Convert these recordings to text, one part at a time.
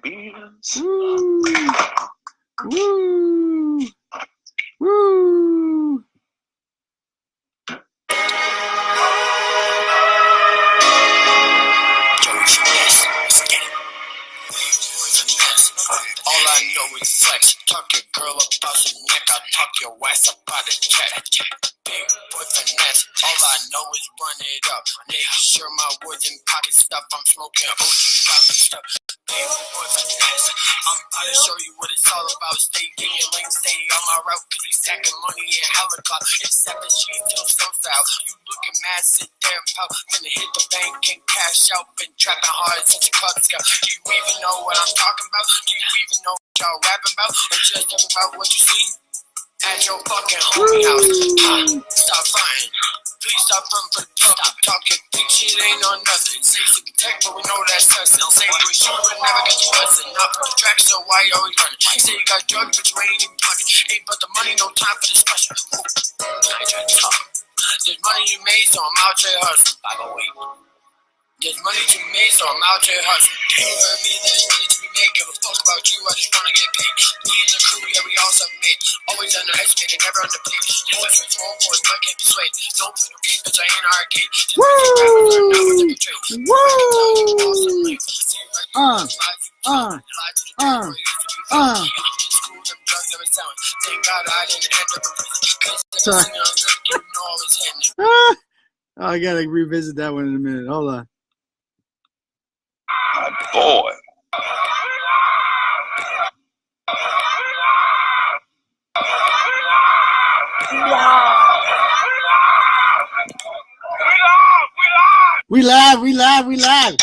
beers. Woo! Woo! Woo! All I know is flex. Talk your girl about some neck. I'll talk your ass about a check. Big boy finesse. All I know is run it up. Make sure my words and pocket stuff. I'm smoking OG got me stuff. Big boy finesse. I'm about to show you what it's all about. Stay getting lane, stay on my route. Cause we stacking money in helicopter. It's 7 G's till sunflower. You looking mad, sit there and pout. Finna hit the bank and cash out. Been trapping hard since a Cub Scout. Do you even know what I'm talking about? Do you even know what y'all rapping about? Or just talking about what you see at your fucking homie house? Stop fronting. Please stop fronting for the public. Talking big shit ain't on nothing. Say you can tech, but we know that's nothing. Say you was you would never get your lesson. Not for the track, so why you always running? Say you got drugs, but you ain't even talking. Ain't but the money, no time for discussion. I try to talk. There's money you made, so I'm out here hustling. By the way, there's money to be made, so I'm out here hustling. Can you hear me? There's money to be made. Give a fuck about you, I just wanna get paid. Me and the crew, yeah, we all submit. Always underestimated, never underpaid. Boys with small boys, but can't be swayed. Don't play no games, bitch, I ain't arcade. Woo! Thank God I didn't end up a Sorry. Oh, I gotta revisit that one in a minute. Hold on. My boy. We live.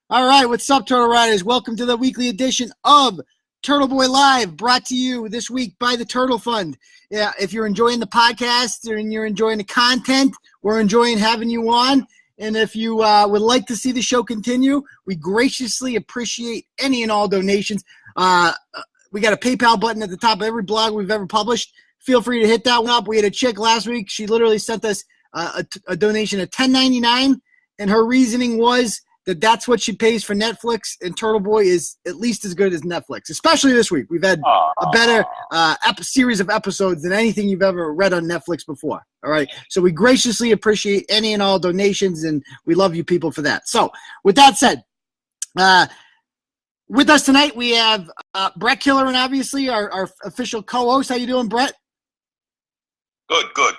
All right, what's up, Turtle Riders? Welcome to the weekly edition of Turtleboy Live, brought to you this week by the Turtle Fund. Yeah, if you're enjoying the podcast and you're enjoying the content, we're enjoying having you on. And if you would like to see the show continue, we graciously appreciate any and all donations. We got a PayPal button at the top of every blog we've ever published. Feel free to hit that one up. We had a chick last week. She literally sent us a donation of $10.99, and her reasoning was that that's what she pays for Netflix, and Turtleboy is at least as good as Netflix, especially this week. We've had a better series of episodes than anything you've ever read on Netflix before. All right, so we graciously appreciate any and all donations, and we love you people for that. So with that said, with us tonight, we have Bret Killoran, obviously, our official co-host. How you doing, Bret? Good.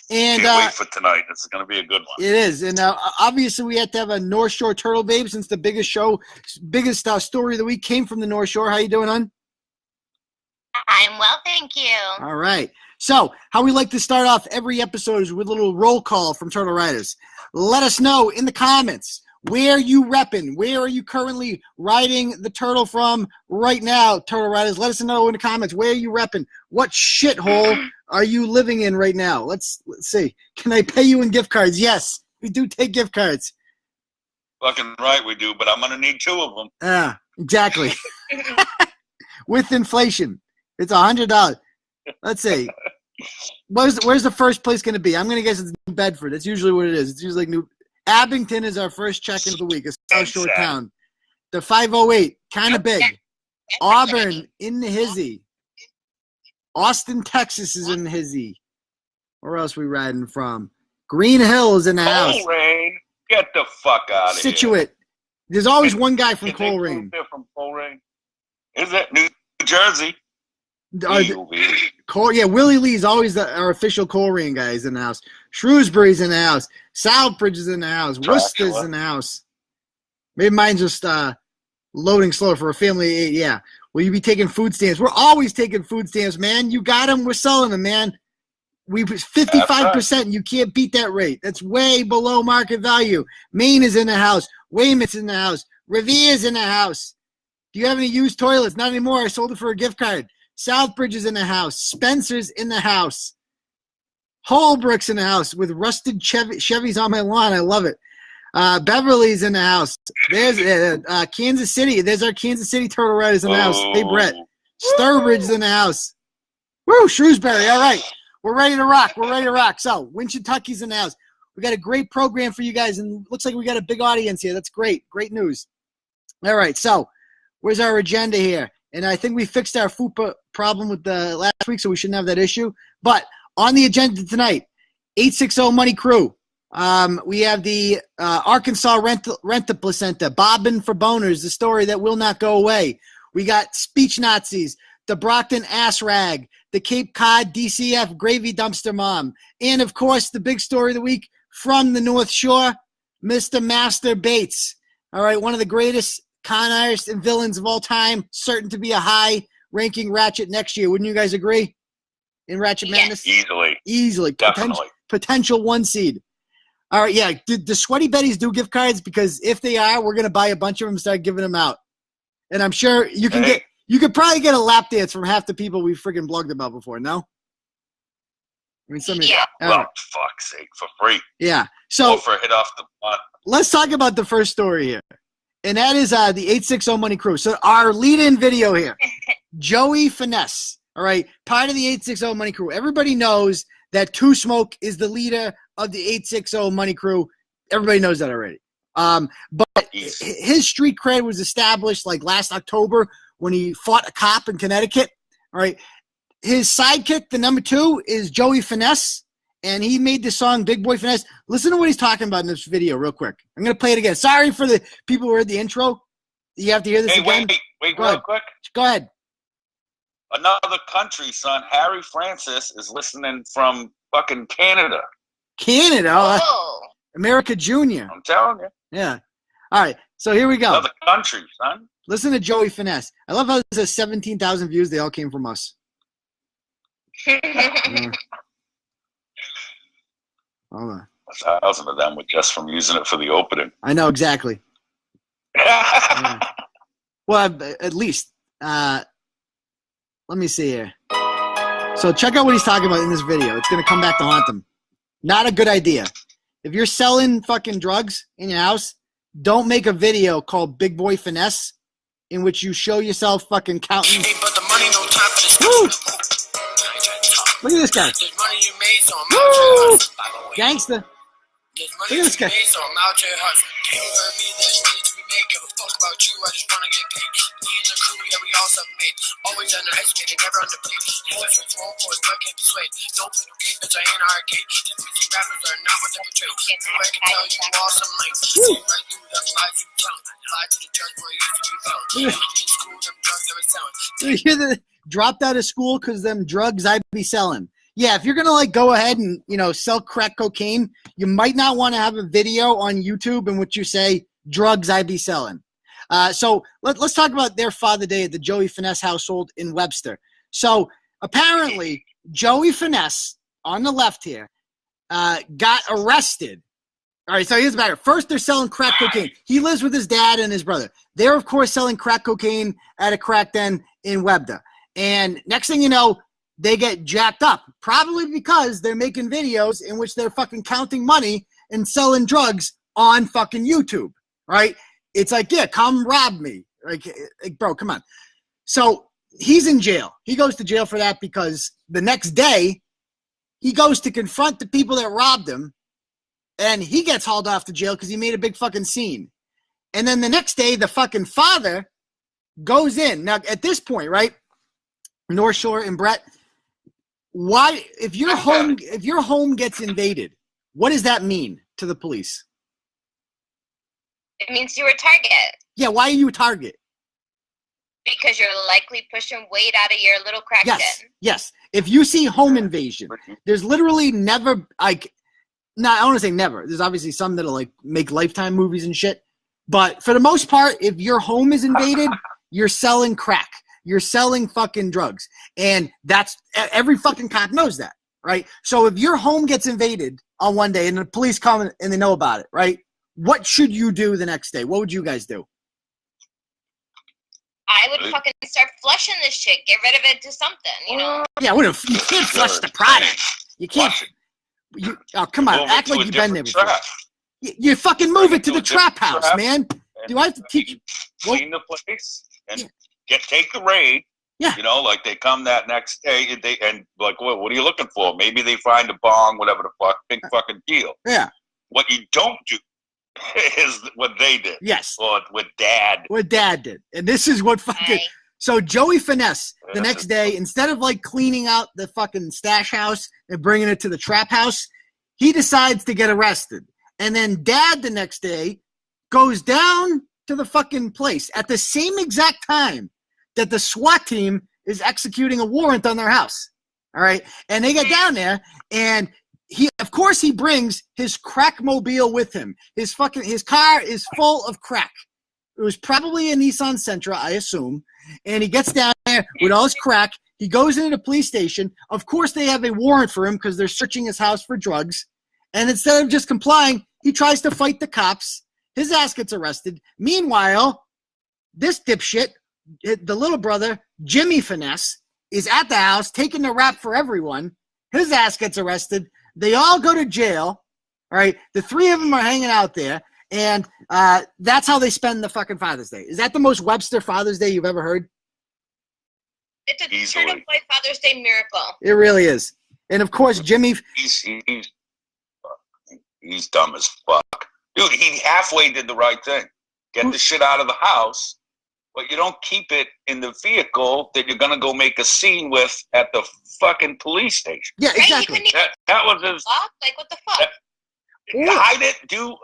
And can't wait for tonight. This is going to be a good one. It is. And obviously, we had to have a Northshore TurtleBabe since the biggest story of the week came from the North Shore. How you doing, hon? I'm well, thank you. All right. So, how we like to start off every episode is with a little roll call from Turtle Riders. Let us know in the comments, where you repping? Where are you currently riding the turtle from right now, Turtle Riders? Let us know in the comments, where are you repping? What shithole are you living in right now? Let's see. Can I pay you in gift cards? Yes, we do take gift cards. Fucking right we do, but I'm going to need 2 of them. Yeah, exactly. With inflation, it's $100. Let's see. Where's the first place going to be? I'm going to guess it's New Bedford. That's usually what it is. It's usually like New Abington is our first check-in of the week. It's South Shore town. The 508, kind of big. Auburn in the hizzy. Austin, Texas is in the hizzy. Where else we riding from? Green Hill is in the house. Coleraine, get the fuck out of here. Situate. There's always one guy from Coleraine. From Coleraine? Is it New Jersey? Willie Lee's always our official Coleraine guy is in the house. Shrewsbury's in the house. Southbridge is in the house. Worcester's in the house. Maybe mine's just loading slow for a family of 8. Yeah. Will you be taking food stamps? We're always taking food stamps, man. You got them. We're selling them, man. We 55%. You can't beat that rate. That's way below market value. Maine is in the house. Weymouth's in the house. Revere's in the house. Do you have any used toilets? Not anymore. I sold it for a gift card. Southbridge is in the house. Spencer's in the house. Holbrook's in the house with rusted Chevys on my lawn. I love it. Beverly's in the house. There's Kansas City. There's our Kansas City Turtle Riders in the house. Hey, Brett. Sturbridge's in the house. Woo, Shrewsbury. All right. We're ready to rock. So, Winchitucky's in the house. We got a great program for you guys, and looks like we got a big audience here. That's great. Great news. All right. So, Where's our agenda here? And I think we fixed our FUPA problem with the last week, so we shouldn't have that issue. But on the agenda tonight, 860 Money Crew. We have the Arkansas Renta Placenta, Bobbin for Boners, the story that will not go away. We got Speech Nazis, the Brockton Assrag, the Cape Cod DCF Gravy Dumpster Mom, and, of course, the big story of the week from the North Shore, Mr. Master Bates. All right, one of the greatest con artists and villains of all time, certain to be a high-ranking Ratchet next year. Wouldn't you guys agree? In Ratchet Madness? Easily. Definitely. Potential 1 seed. All right, yeah. Do Sweaty Betties do gift cards? Because if they are, we're going to buy a bunch of them and start giving them out. And I'm sure you can you could probably get a lap dance from half the people we freaking blogged about before, no? I mean, fuck's sake, for free. Yeah. So or for a hit off the butt. Let's talk about the first story here. And that is the 860 Money Crew. So our lead-in video here, Joey Finesse, all right, part of the 860 Money Crew. Everybody knows that Two Smoke is the leader of the 860 Money Crew. Everybody knows that already. But his street cred was established like last October when he fought a cop in Connecticut. All right. His sidekick, the number 2, is Joey Finesse, and he made the song Big Boy Finesse. Listen to what he's talking about in this video real quick. I'm going to play it again. Sorry for the people who heard the intro. You have to hear this again. Wait, real quick. Go ahead. Another country, son. Harry Francis is listening from fucking Canada. Canada? Oh. America Junior. I'm telling you. Yeah. All right. So here we go. Another country, son. Listen to Joey Finesse. I love how this has 17,000 views. They all came from us. Yeah. Hold on. 1,000 of them were just from using it for the opening. I know, exactly. Yeah. Well, at least. Let me see here. So check out what he's talking about in this video. It's going to come back to haunt him. Not a good idea. If you're selling fucking drugs in your house, don't make a video called Big Boy Finesse in which you show yourself fucking counting. Hey, but the money no time for this. Woo! Look at this guy. There's money you made, so I'm out here. Gangster. There's Look money at this guy. you made, so I'm out here hustling. You heard me, there's money to be made. Give a fuck about you, I just wanna get paid. Me and the crew, yeah, we all submit. Always underestimated, never underpaid. Boys with wrong boys, but can't be swayed. Don't play no game, bitch, I ain't an arcade. These music rappers are not what they portray. I can tell you all some links. See right through them lies you tell. Lie to the judge where you used to be found. In school, them drugs never sound. You hear the dropped out of school because them drugs I be selling. Yeah, if you're going to like go ahead and, sell crack cocaine, you might not want to have a video on YouTube in which you say drugs I be selling. So let's talk about their Father Day at the Joey Finesse household in Webster. So apparently Joey Finesse on the left here got arrested. All right, so here's the matter. First, they're selling crack cocaine. He lives with his dad and his brother. They're, of course, selling crack cocaine at a crack den in Webster. And next thing you know, they get jacked up, probably because they're making videos in which they're fucking counting money and selling drugs on fucking YouTube, right? It's like, yeah, come rob me. Like, bro, come on. So he's in jail. He goes to jail for that because the next day he goes to confront the people that robbed him, and he gets hauled off to jail because he made a big fucking scene. And then the next day, the fucking father goes in. Now, at this point, right, Northshore and Bret, why, if your home gets invaded, what does that mean to the police? It means you were a target. Yeah, why are you a target? Because you're likely pushing weight out of your little crack den. Yes. If you see home invasion, there's literally never, I don't want to say never. There's obviously some that'll like make Lifetime movies and shit. But for the most part, if your home is invaded, you're selling crack. You're selling fucking drugs. And that's, every fucking cop knows that, right? So if your home gets invaded on one day and the police come and they know about it, right? What should you do the next day? What would you guys do? I would fucking start flushing this shit. Get rid of it to something, Yeah, you can't flush the product. You can't. Oh, come on. Act like you've been there before. You fucking move it to the trap house, man. Do I have to teach you? Clean the place and take the raid. Yeah. Like they come that next day and like, what are you looking for? Maybe they find a bong, whatever the fuck, big fucking deal. Yeah. What you don't do is what they did. Yes. Or what Dad. What Dad did. And this is what fucking... So Joey Finesse, the next day, instead of like cleaning out the fucking stash house and bringing it to the trap house, he decides to get arrested. And then Dad the next day goes down to the fucking place at the same exact time that the SWAT team is executing a warrant on their house. All right. And they get down there, and he, of course, he brings his crack mobile with him. His car is full of crack. It was probably a Nissan Sentra, I assume. And he gets down there with all his crack. He goes into the police station. Of course, they have a warrant for him because they're searching his house for drugs. And instead of just complying, he tries to fight the cops. His ass gets arrested. Meanwhile, this dipshit, the little brother, Jimmy Finesse, is at the house taking the rap for everyone. His ass gets arrested. They all go to jail. All right. The three of them are hanging out there. And that's how they spend the fucking Father's Day. Is that the most Webster Father's Day you've ever heard? It's a Turtleboy Father's Day miracle. It really is. And of course, Jimmy. He's dumb as fuck. Dude, he halfway did the right thing. Get the shit out of the house, but you don't keep it in the vehicle that you're going to go make a scene with at the fucking police station. Yeah, exactly. That was his. Like, what the fuck? Hide it,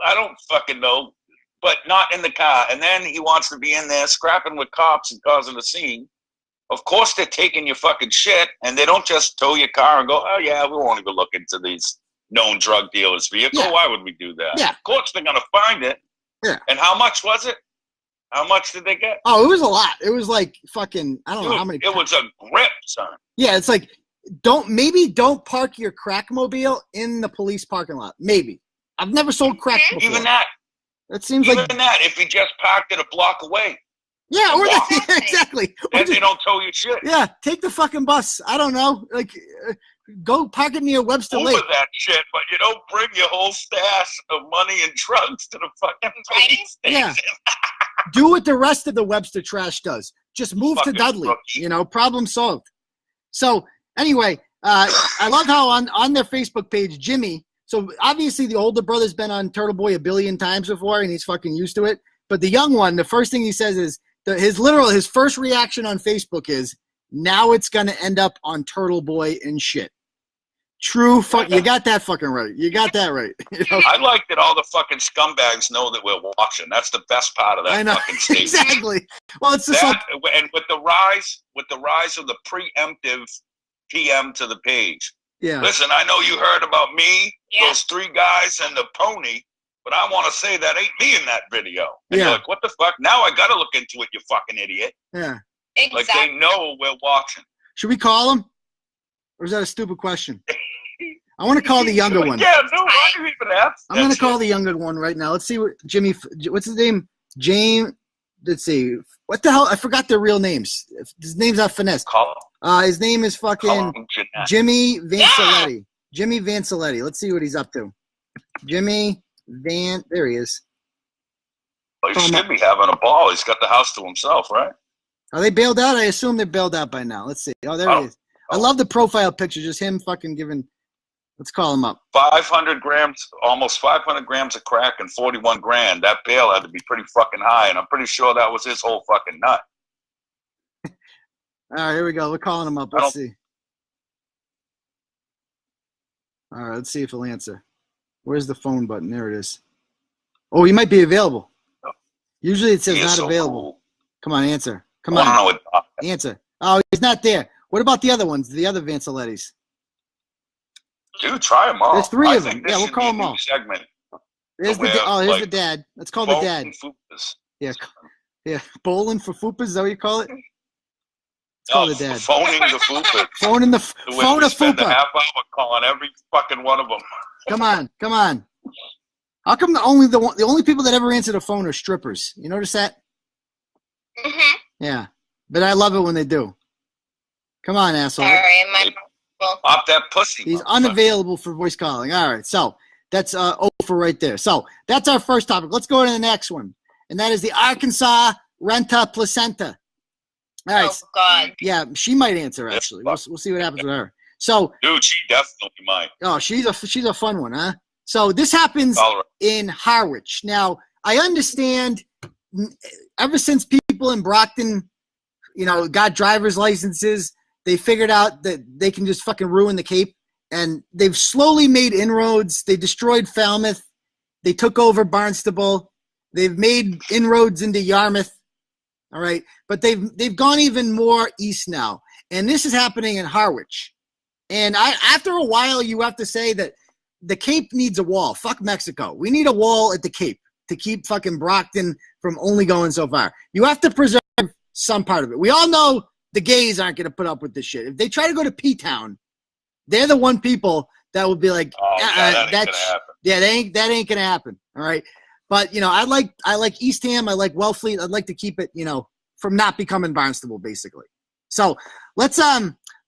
I don't fucking know, but not in the car. And then he wants to be in there scrapping with cops and causing a scene. Of course, they're taking your fucking shit, and they don't just tow your car and go, oh, yeah, we won't even look into these known drug dealers' vehicle. Yeah. Why would we do that? Yeah. Of course, they're going to find it. Yeah. And how much was it? How much did they get? Oh, it was a lot. It was like fucking, I don't know how many. It was a grip, son. Yeah, it's like, don't park your crack mobile in the police parking lot. Maybe. I've never sold crack before. Even that. That seems even like that. If he just parked it a block away. Yeah, or yeah, exactly. Then they don't tow your shit. Yeah, take the fucking bus. I don't know. Like, go park it near Webster Lake. Over that shit, but you don't bring your whole stash of money and drugs to the fucking police station. Yeah. Do what the rest of the Webster trash does. Just move to Dudley. Rookie. Problem solved. So anyway, I love how on their Facebook page, Jimmy. So obviously the older brother's been on Turtleboy a billion times before, and he's fucking used to it. But the young one, the first thing he says is his first reaction on Facebook is, now it's gonna end up on Turtleboy and shit. True, you got that fucking right. You got that right. I like that all the fucking scumbags know that we're watching. That's the best part of that fucking statement. Exactly. Well, it's just and with the rise of the preemptive PM to the page. Yeah. Listen, I know you heard about me, those three guys, and the pony, but I want to say that ain't me in that video. And you're like, what the fuck? Now I got to look into it, you fucking idiot. Yeah. Exactly. Like, they know we're watching. Should we call him? Or is that a stupid question? I want to call the younger one. Yeah, no, why do you even ask? I'm going to call the younger one right now. Let's see what Jimmy, what's his name? James, let's see. What the hell? I forgot their real names. His name's not Finesse. Call him. His name is fucking Jimmy Vancelletti. Yeah! Jimmy Vancelletti. Let's see what he's up to. There he is. Well, he should be having a ball. He's got the house to himself, right? Are they bailed out? I assume they're bailed out by now. Let's see. Oh, there he is. I love the profile picture. Just him fucking giving. Let's call him up. 500 grams, almost 500 grams of crack and 41 grand. That bail had to be pretty fucking high, and I'm pretty sure that was his whole fucking nut. All right, here we go. We're calling him up. Let's see. All right, let's see if he'll answer. Where's the phone button? There it is. Oh, he might be available. Usually it says not available. Cool. Come on, answer. Come on. Answer. Oh, he's not there. What about the other ones, the other Vancellettis? Dude, try them all. There's three of them. Yeah, we'll call them all. Segment. Here's the dad. Let's call the dad. Yeah. Yeah. Bowling for fupas, is that what you call it? Let's call the dad. Phoning the fupas. Phone a fupa. A half hour calling every fucking one of them. Come on. How come the only people that ever answer the phone are strippers? You notice that? Mm-hmm. Yeah. But I love it when they do. Come on, asshole. Sorry, Pop that pussy. He's unavailable for voice calling. All right, so that's over right there. So that's our first topic. Let's go to the next one, and that is the Arkansas Renta Placenta. All right. Oh God. Yeah, she might answer actually. We'll see what happens with her. So, dude, she definitely might. Oh, she's a fun one, huh? So this happens Colorado. in Harwich. Now, I understand ever since people in Brockton, got driver's licenses, they figured out that they can just fucking ruin the Cape. And they've slowly made inroads. They destroyed Falmouth. They took over Barnstable. They've made inroads into Yarmouth. All right. But they've gone even more east now. And this is happening in Harwich. And after a while, you have to say that the Cape needs a wall. Fuck Mexico. We need a wall at the Cape to keep fucking Brockton from only going so far. You have to preserve some part of it. We all know the gays aren't going to put up with this shit. If they try to go to P-Town, they're the one people that will be like, that ain't gonna happen. Yeah, that ain't going to happen. All right. But, I like Eastham. I like Wellfleet. I'd like to keep it, from not becoming Barnstable, basically. So let's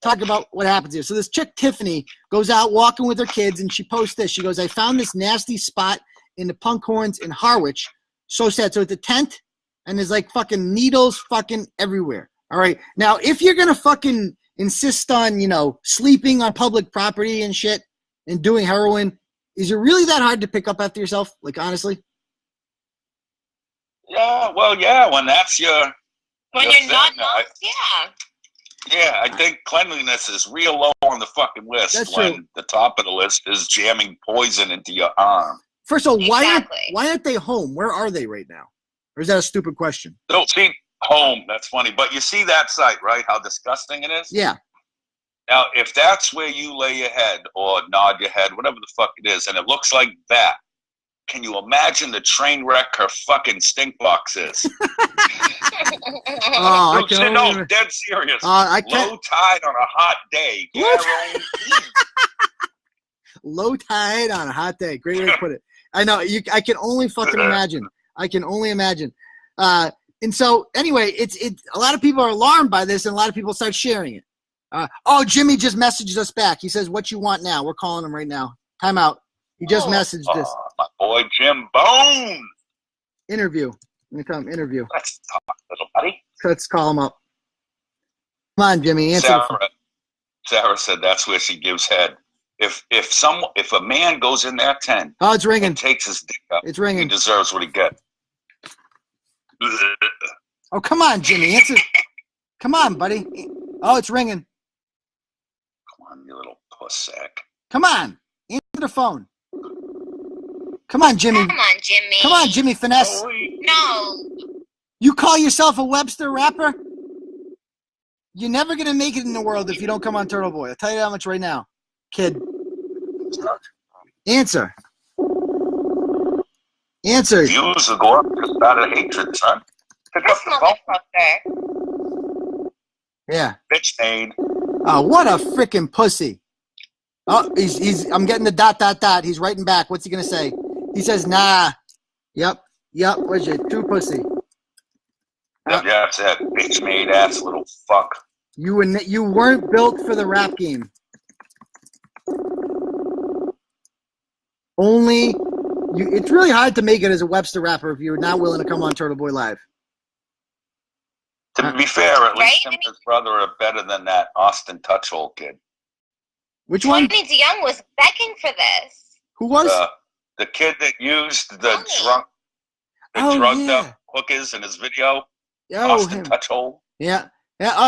talk about what happens here. So this chick, Tiffany, goes out walking with her kids, and she posts this. She goes, I found this nasty spot in the Punk Horns in Harwich. So sad. So it's a tent, and there's like fucking needles fucking everywhere. All right. Now, if you're going to fucking insist on, sleeping on public property and shit and doing heroin, is it really that hard to pick up after yourself? Like, honestly? Yeah, well, yeah, when that's your... When you're not, yeah. Yeah, I think cleanliness is real low on the fucking list. That's when true. the top of the list is jamming poison into your arm. First of all, Exactly. why aren't they home? Where are they right now? Or is that a stupid question? Don't see home. That's funny. But you see that site, right? How disgusting it is? Yeah. Now, if that's where you lay your head or nod your head, whatever the fuck it is, and it looks like that, can you imagine the train wreck her fucking stink box is? Oh, No, dead serious. I can't. Low tide on a hot day. Low tide on a hot day. Great way to put it. I know. I can only fucking imagine. I can only imagine. And so, anyway, it's a lot of people are alarmed by this, and a lot of people start sharing it. Jimmy just messaged us back. He says, "What you want now?" We're calling him right now. Time out. He just messaged us. My boy Jim Bone. Interview. Let me tell him interview. Let's talk, little buddy. Let's call him up. Come on, Jimmy. Answer. Sarah said that's where she gives head. If a man goes in that tent, it's ringing. and takes his dick up, It's ringing. he deserves what he gets. Oh, come on, Jimmy. Answer. Come on, buddy. Oh, it's ringing. Come on, you little puss sack. Come on. Answer the phone. Come on, Jimmy. Come on, Jimmy. Come on, Jimmy Finesse. No. You call yourself a Webster rapper? You're never going to make it in the world if you don't come on Turtle Boy. I'll tell you that much right now, kid. Answer. Answer. Views will go up just out of hatred, son. Pick up This the phone. motherfucker. Yeah. Bitch made. Oh, what a freaking pussy. Oh, I'm getting the ... He's writing back. What's he going to say? He says, nah. Yep. Where's your true pussy? Yeah, that's that bitch made ass little fuck. You weren't built for the rap game. It's really hard to make it as a Webster rapper if you're not willing to come on Turtle Boy Live. To be fair, at least Right? him and his brother are better than that Austin Touchhole kid. Which one? Tony DeYoung was begging for this. Who was? The kid that used the Tony. drugged up hookers in his video. Austin Him. Touchhole. Yeah.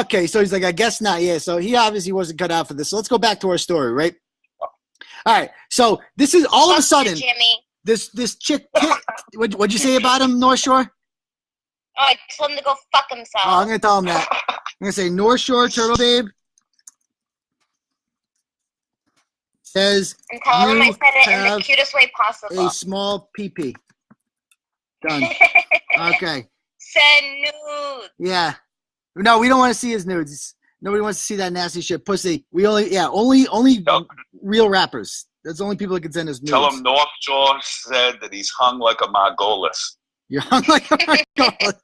Okay. So he's like, I guess not. Yeah. So he obviously wasn't cut out for this. So let's go back to our story, right? All right. So this is all of a sudden Jimmy. this chick. What'd you say about him, North Shore? Oh, I told him to go fuck himself. Oh, I'm gonna tell him that. I'm gonna say Northshore TurtleBabe says And tell him I you said it in have the cutest way possible. a small pee-pee. Done. Okay. Send nudes. Yeah. No, we don't want to see his nudes. Nobody wants to see that nasty shit. Pussy. We only real rappers. That's the only people that can send us nudes. Tell him North Shore said that he's hung like a Margolis. You're hung like a Margolis.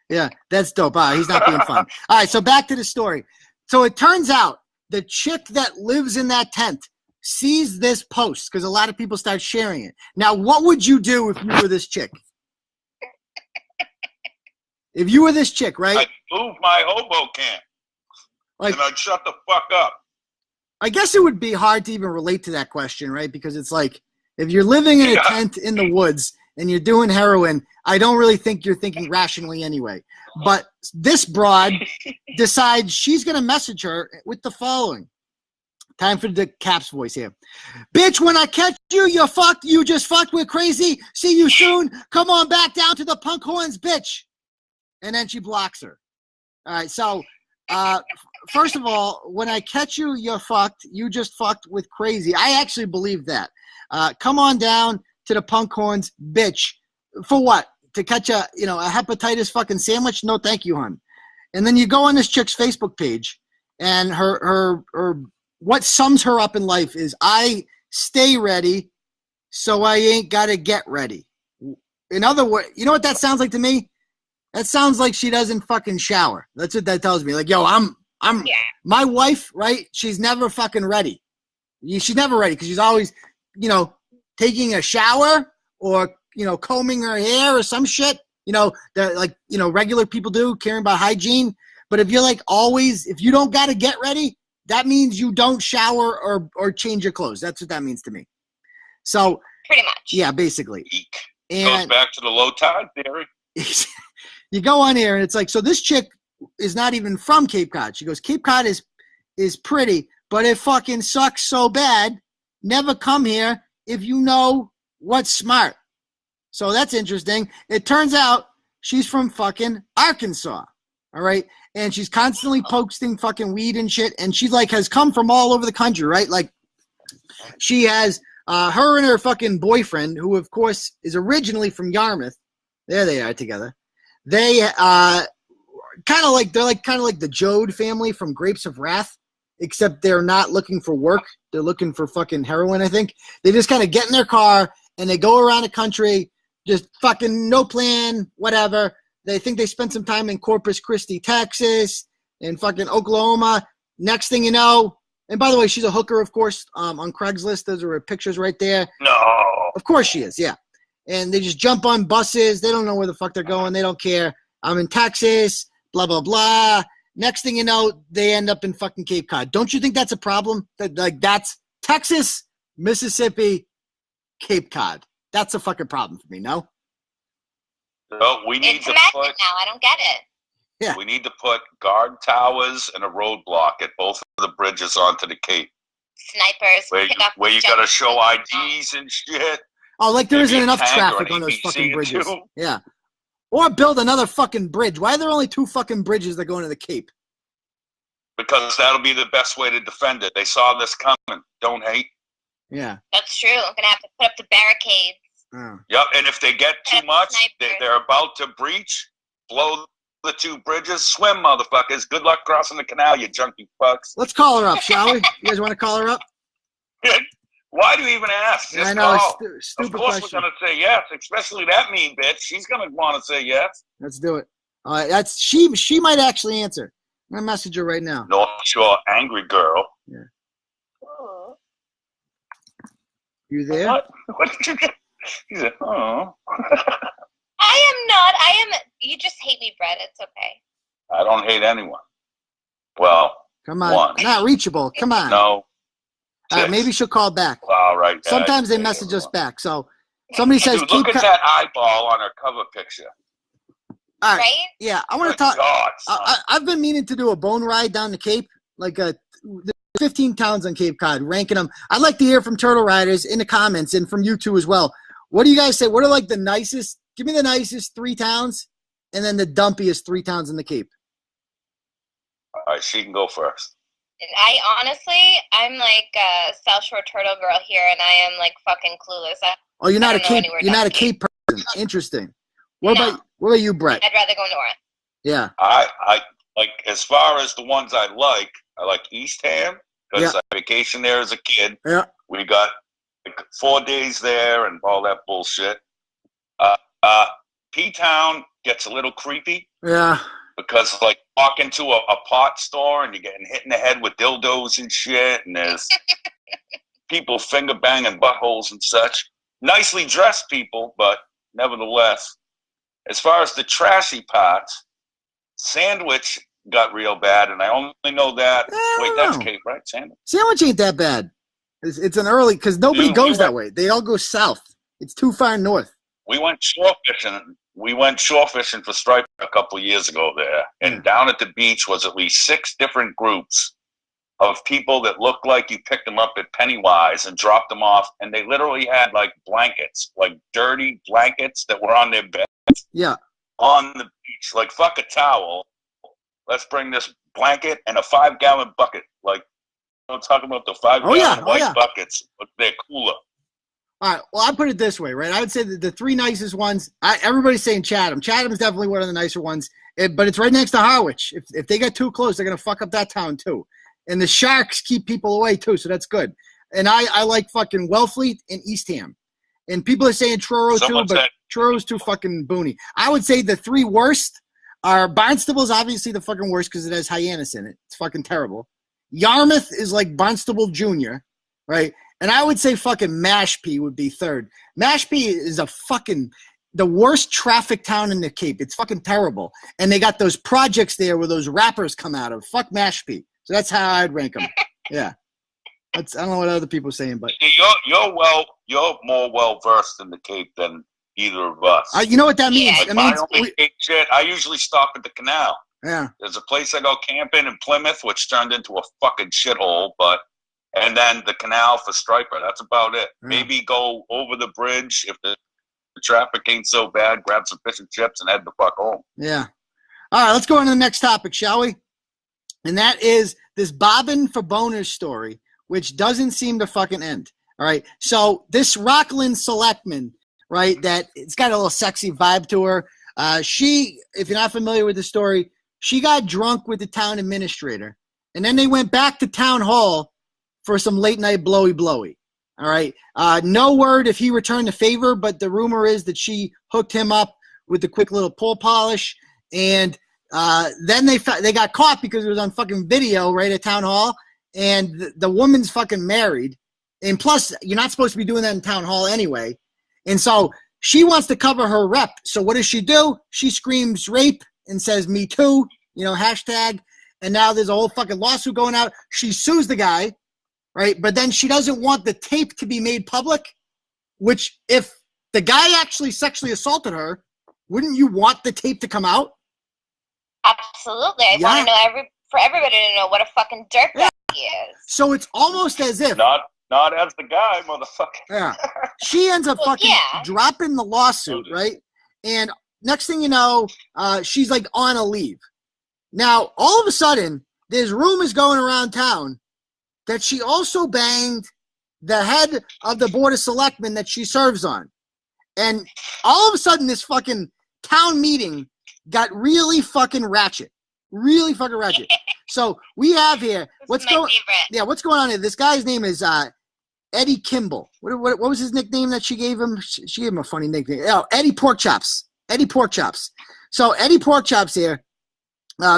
Yeah, that's dope. He's not being fun. All right, so back to the story. So it turns out the chick that lives in that tent sees this post because a lot of people start sharing it. Now, what would you do if you were this chick? If you were this chick, right? I'd move my hobo camp. Like, and I'd shut the fuck up. I guess it would be hard to even relate to that question, right? Because it's like, If you're living in a tent in the woods and you're doing heroin, I don't really think you're thinking rationally anyway. But this broad decides she's going to message her with the following. Time for the Caps voice here. Bitch, when I catch you, you're fucked. You just fucked with crazy. See you soon. Come on back down to the punk horns, bitch. And then she blocks her. All right, so first of all, when I catch you, you're fucked. You just fucked with crazy. I actually believe that. Come on down to the punk horns, bitch. For what? To catch a hepatitis fucking sandwich? No, thank you, hon. And then you go on this chick's Facebook page, and her what sums her up in life is, I stay ready, so I ain't gotta get ready. In other words, you know what that sounds like to me? That sounds like she doesn't fucking shower. That's what that tells me. Like, yo, my wife, right? She's never fucking ready. She's never ready because she's always, taking a shower or, combing her hair or some shit, that regular people do, caring about hygiene. But if you're if you don't got to get ready, that means you don't shower or change your clothes. That's what that means to me. So pretty much. Yeah, basically. And goes back to the low tide theory. You go on here and it's like, so this chick is not even from Cape Cod. She goes, Cape Cod is pretty, but it fucking sucks so bad. Never come here if you know what's smart. So that's interesting. It turns out she's from fucking Arkansas. All right. And she's constantly posting fucking weed and shit. And she has come from all over the country, right? Like she has her and her fucking boyfriend, who of course is originally from Yarmouth. There they are together. They they're kind of like the Jode family from Grapes of Wrath, except they're not looking for work. They're looking for fucking heroin, I think. They just kind of get in their car and they go around the country, just fucking no plan, whatever. They think they spent some time in Corpus Christi, Texas, and fucking Oklahoma. Next thing you know, and by the way, she's a hooker, of course, on Craigslist. Those are her pictures right there. No. Of course she is, yeah. And they just jump on buses. They don't know where the fuck they're going. They don't care. I'm in Texas, blah, blah, blah. Next thing you know, they end up in fucking Cape Cod. Don't you think that's a problem? That's Texas, Mississippi, Cape Cod. That's a fucking problem for me, no? No, we need It's to magic put. now. I don't get it. Yeah. We need to put guard towers and a roadblock at both of the bridges onto the Cape. Snipers. Where you gotta show IDs and shit. Oh, like there Maybe isn't a enough tank or traffic an on those EBC fucking bridges. too. Yeah. Or build another fucking bridge. Why are there only 2 fucking bridges that go into the Cape? Because that'll be the best way to defend it. They saw this coming. Don't hate. Yeah. That's true. I'm gonna have to put up the barricades. Oh. Yep, and if they get too much, Snipers. they're about to breach, blow the 2 bridges, swim, motherfuckers. Good luck crossing the canal, you junkie fucks. Let's call her up, shall we? You guys want to call her up? Why do you even ask? Just I know, call. stupid Of course question. we're going to say yes, especially that mean bitch. She's going to want to say yes. Let's do it. All right, she might actually answer. I'm going to message her right now. Northshore angry girl. Yeah. Ooh. You there? What? What did you get? She said, oh. I am not. You just hate me, Brett. It's okay. I don't hate anyone. Well, Come on. one. Not reachable. Come on. No. All right, maybe she'll call back. All right. Sometimes they message us back. So somebody says, Dude, look at that eyeball on her cover picture. All right. Right? Yeah, I want to Good talk. God, son. I've been meaning to do a bone ride down the Cape, there's 15 towns on Cape Cod, ranking them. I'd like to hear from Turtle Riders in the comments and from you two as well. What do you guys say? What are the nicest? Give me the nicest 3 towns, and then the dumpiest 3 towns in the Cape. All right, she can go first. I'm like a South Shore Turtle girl here, and I am like fucking clueless. Oh, you're not I a don't know Cape. anywhere You're down not a the Cape. Cape person. Interesting. What No. about you, Brett? I'd rather go north. Yeah. I like, as far as the ones I like Eastham because I vacationed there as a kid. Yeah. We got 4 days there and all that bullshit. P-Town gets a little creepy. Yeah. Because walk into a pot store and you're getting hit in the head with dildos and shit, and there's people finger banging buttholes and such. Nicely dressed people, but nevertheless, as far as the trashy parts, Sandwich got real bad, and I only know that. I Wait, don't that's know. Cape, right? Sandwich. Sandwich ain't that bad. It's an early because nobody goes that way. They all go south. It's too far north. We went shore fishing. We went shore fishing for striper a couple of years ago there, and down at the beach was at least 6 different groups of people that looked like you picked them up at Pennywise and dropped them off, and they literally had like blankets, like dirty blankets that were on their beds. Yeah. On the beach, like fuck a towel. Let's bring this blanket and a 5-gallon bucket. Like, I'm talking about the 5-gallon white buckets, but they're cooler. All right. Well, I put it this way, right? I would say that the 3 nicest ones. Everybody's saying Chatham. Chatham's definitely one of the nicer ones, but it's right next to Harwich. If they get too close, they're gonna fuck up that town too. And the Sharks keep people away too, so that's good. And I like fucking Wellfleet and Eastham. And people are saying Truro too, but Truro's too fucking boony. I would say the 3 worst are Barnstable's obviously the fucking worst because it has Hyannis in it. It's fucking terrible. Yarmouth is like Barnstable Jr., right? And I would say fucking Mashpee would be 3rd. Mashpee is the worst traffic town in the Cape. It's fucking terrible. And they got those projects there where those rappers come out of. Fuck Mashpee. So that's how I'd rank them. Yeah. I don't know what other people are saying, but you're more well versed in the Cape than either of us. You know what that means? Like I usually stop at the canal. Yeah. There's a place I go camping in Plymouth, which turned into a fucking shithole, and then the canal for striper. That's about it. Yeah. Maybe go over the bridge if the traffic ain't so bad, grab some fish and chips, and head the fuck home. Yeah. All right, let's go on to the next topic, shall we? And that is this Bobbin for boners story, which doesn't seem to fucking end. All right. So this Rockland selectman, right, that it's got a little sexy vibe to her. She, if you're not familiar with the story, she got drunk with the town administrator, and then they went back to town hall for some late night blowy. All right. No word if he returned the favor, but the rumor is that she hooked him up with the quick little pull polish, and then they got caught because it was on fucking video right at town hall, and the woman's fucking married, and plus you're not supposed to be doing that in town hall anyway, and so she wants to cover her rep. So what does she do? She screams rape and says me too, hashtag, and now there's a whole fucking lawsuit going out. She sues the guy, right? But then she doesn't want the tape to be made public, which if the guy actually sexually assaulted her, wouldn't you want the tape to come out? Absolutely. I want to know for everybody to know what a fucking dirtbag he is. So it's almost as if not as the guy, motherfucker. Yeah. She ends up dropping the lawsuit, right? And next thing you know, she's like on a leave. Now, all of a sudden, there's rumors going around town that she also banged the head of the board of selectmen that she serves on. And all of a sudden, this fucking town meeting got really fucking ratchet. Really fucking ratchet. So we have here, what's going on here? This guy's name is Eddie Kimball. What was his nickname that she gave him? She gave him a funny nickname. Oh, Eddie Porkchops. Eddie Porkchops. So Eddie Porkchops here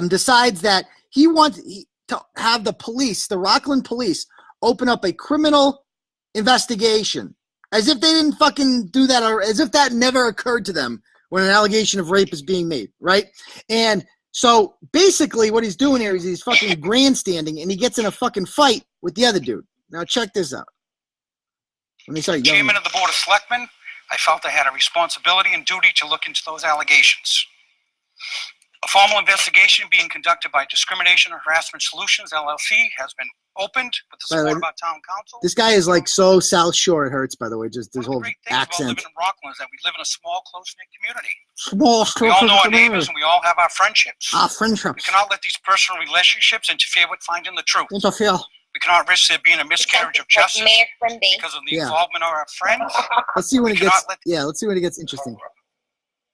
decides that he wants to have the police, the Rockland police, open up a criminal investigation. As if they didn't fucking do that, or as if that never occurred to them when an allegation of rape is being made, right? And so basically what he's doing here is he's fucking grandstanding, and he gets in a fucking fight with the other dude. Now check this out. Let me start yelling. Chairman of the Board of Selectmen, I felt I had a responsibility and duty to look into those allegations. A formal investigation being conducted by Discrimination and Harassment Solutions, LLC, has been opened with the support of our town council. This guy is like so South Shore, it hurts, by the way, just this whole accent. Living in Rockland is that we live in a small, close-knit community. We all know our neighbors and we all have our friendships. Friendships. We cannot let these personal relationships interfere with finding the truth. We cannot risk there being a miscarriage of justice because of the involvement of our friends. Let's see when it gets. Let's see when it gets interesting.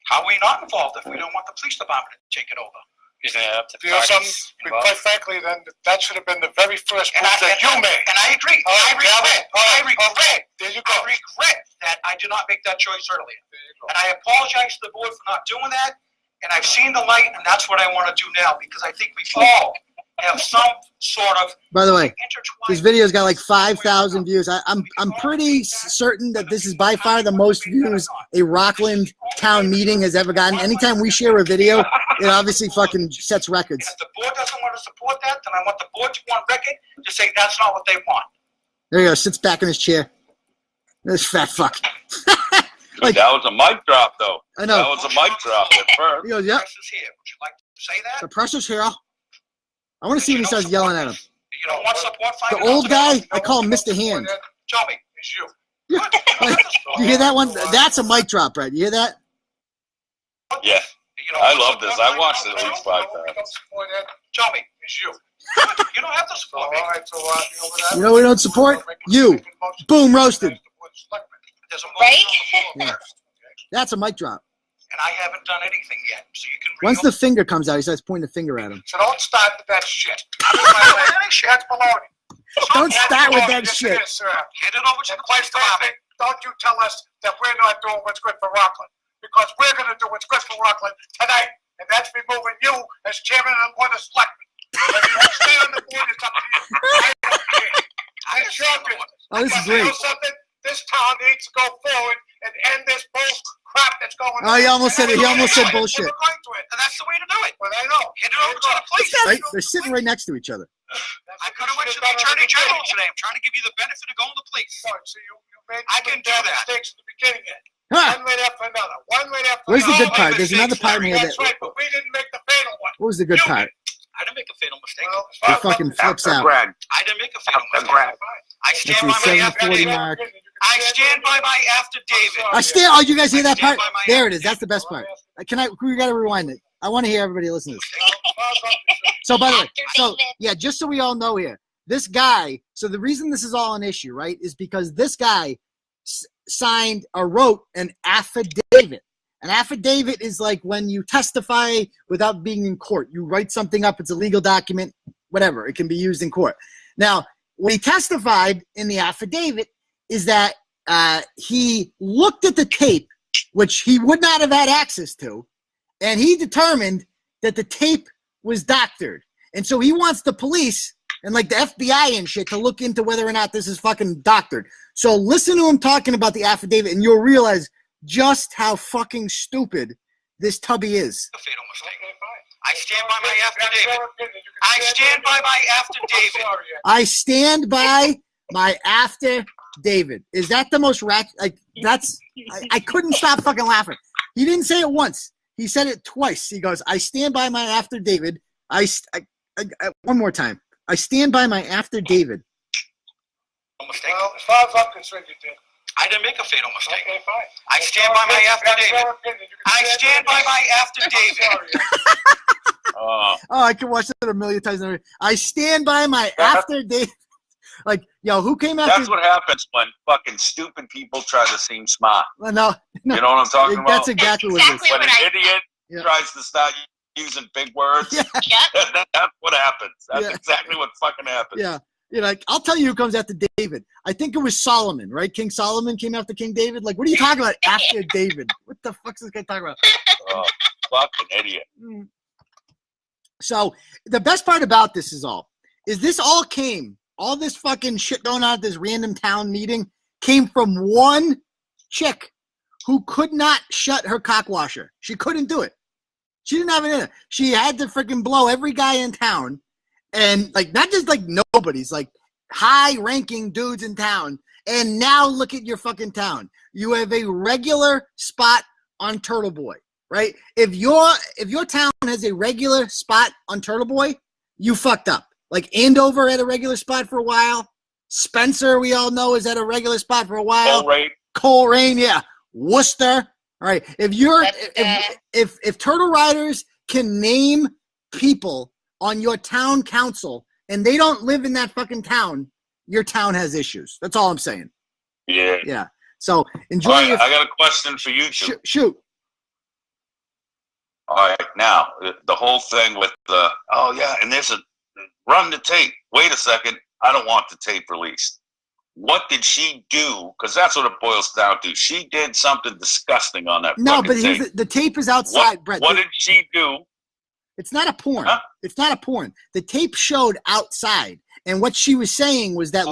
How are we not involved if we don't want the police department to take it over? Quite frankly, then that should have been the very first move that you made. And I agree. I regret that I did not make that choice earlier. And I apologize to the board for not doing that. And I've seen the light, and that's what I want to do now, because I think we all have some sort of. By the way, this video's got like 5,000 views. I'm pretty certain that this is by far the most views a Rockland town meeting has ever gotten. Anytime we share a video, it obviously fucking sets records. If the board doesn't want to support that, then I want the board to go on record to say that's not what they want. There he goes. Sits back in his chair. This fat fuck. Dude, that was a mic drop, though. I know. That was a mic drop at first. He goes, yep. Pressure's here. Would you like to say that? The pressure's here. I want to see when he starts yelling at him. You don't want support? The old guy, I call him Mr. Hand. Tell me, it's you. You hear that one? That's a mic drop, Brad. You hear that? Yeah. I love this. I watched it at least 5 times. Tell me, it's you. You don't have to support me. You know we don't support? You. Boom, roasted. There's a Right? Yeah. That's a mic drop. And I haven't done anything yet, so you can. Once the finger comes out, he starts pointing the finger at him. So don't start with that shit. That's baloney. Don't start with that shit. Sir. Hand it over to the police department. Don't you tell us that we're not doing what's good for Rockland. Because we're going to do what's good for Rockland tonight. And that's removing you as chairman of the board of selectmen. If you stay on the board, it's up to you. I'm sure Oh, this is great. You know something? This town needs to go forward and end this bull crap that's going on. Oh, he almost said it. He almost said bullshit. We're going to it. And that's the way to do it. But I know. Hand it over to the police. Right? They're sitting right next to each other. I could have went to the attorney general today. I'm trying to give you the benefit of going to the police. So you made I can do that. mistakes in the beginning. Huh. One right after another. One right after Where's the another. good part? There's another part in here that. That's right, but we didn't make the fatal one. What was the good part? I didn't make a fatal mistake. Well, He fucking flips out. Brad. I didn't make a fatal mistake. I That's stand the by my 7:40 affidavit. mark. I stand by my affidavit. I stand. Oh, you guys hear that part? There it is. That's the best part. We got to rewind it. I want to hear everybody listen to this. So, by the way, so yeah, just so we all know here, this guy. So the reason this is all an issue, right, is because this guy signed or wrote an affidavit. An affidavit is like when you testify without being in court. You write something up. It's a legal document. Whatever. It can be used in court. Now, what he testified in the affidavit is that he looked at the tape, which he would not have had access to, and he determined that the tape was doctored. And so he wants the police and like the FBI and shit to look into whether or not this is fucking doctored. So listen to him talking about the affidavit, and you'll realize just how fucking stupid this tubby is. A fatal mistake. I stand by my affidavit. I stand by my affidavit. I stand by my affidavit. Is that the most like that's I couldn't stop fucking laughing. He didn't say it once. He said it twice. He goes, I stand by my affidavit. One more time. I stand by my affidavit. Mistake. Well, as far as I'm concerned, you did. I didn't make a fatal mistake. Okay, fine. I stand by my affidavit. I stand by my affidavit. Oh, I can watch that a million times. I stand by my affidavit. Like, yo, who came after? That's what happens when fucking stupid people try to seem smart. No. You know what I'm talking about? That's exactly what it is. When an idiot tries to start using big words, that's what happens. That's exactly what fucking happens. Yeah. You know, like, I'll tell you who comes after David. I think it was Solomon, right? King Solomon came after King David. Like, what are you talking about after David? What the fuck's this guy talking about? Oh, fucking idiot. So the best part about this is this all this fucking shit going on at this random town meeting came from one chick who could not shut her cock washer. She couldn't do it. She didn't have it in her. She had to freaking blow every guy in town. And like, not just like nobodies, like high ranking dudes in town. And now look at your fucking town. You have a regular spot on Turtleboy, right? If your town has a regular spot on Turtleboy, you fucked up. Like Andover had a regular spot for a while. Spencer, we all know, is at a regular spot for a while. Coleraine, yeah. Worcester. All right. If Turtle Riders can name people on your town council and they don't live in that fucking town, your town has issues. That's all I'm saying. Yeah. Yeah. So enjoy. All right, I got a question for you two. Shoot. All right. Now, the whole thing with and there's a run the tape. Wait a second. I don't want the tape released. What did she do? Because that's what it boils down to. She did something disgusting on that. No, but tape. the tape is outside, Brett. What did she do? It's not a porn. Huh? It's not a porn. The tape showed outside, and what she was saying was that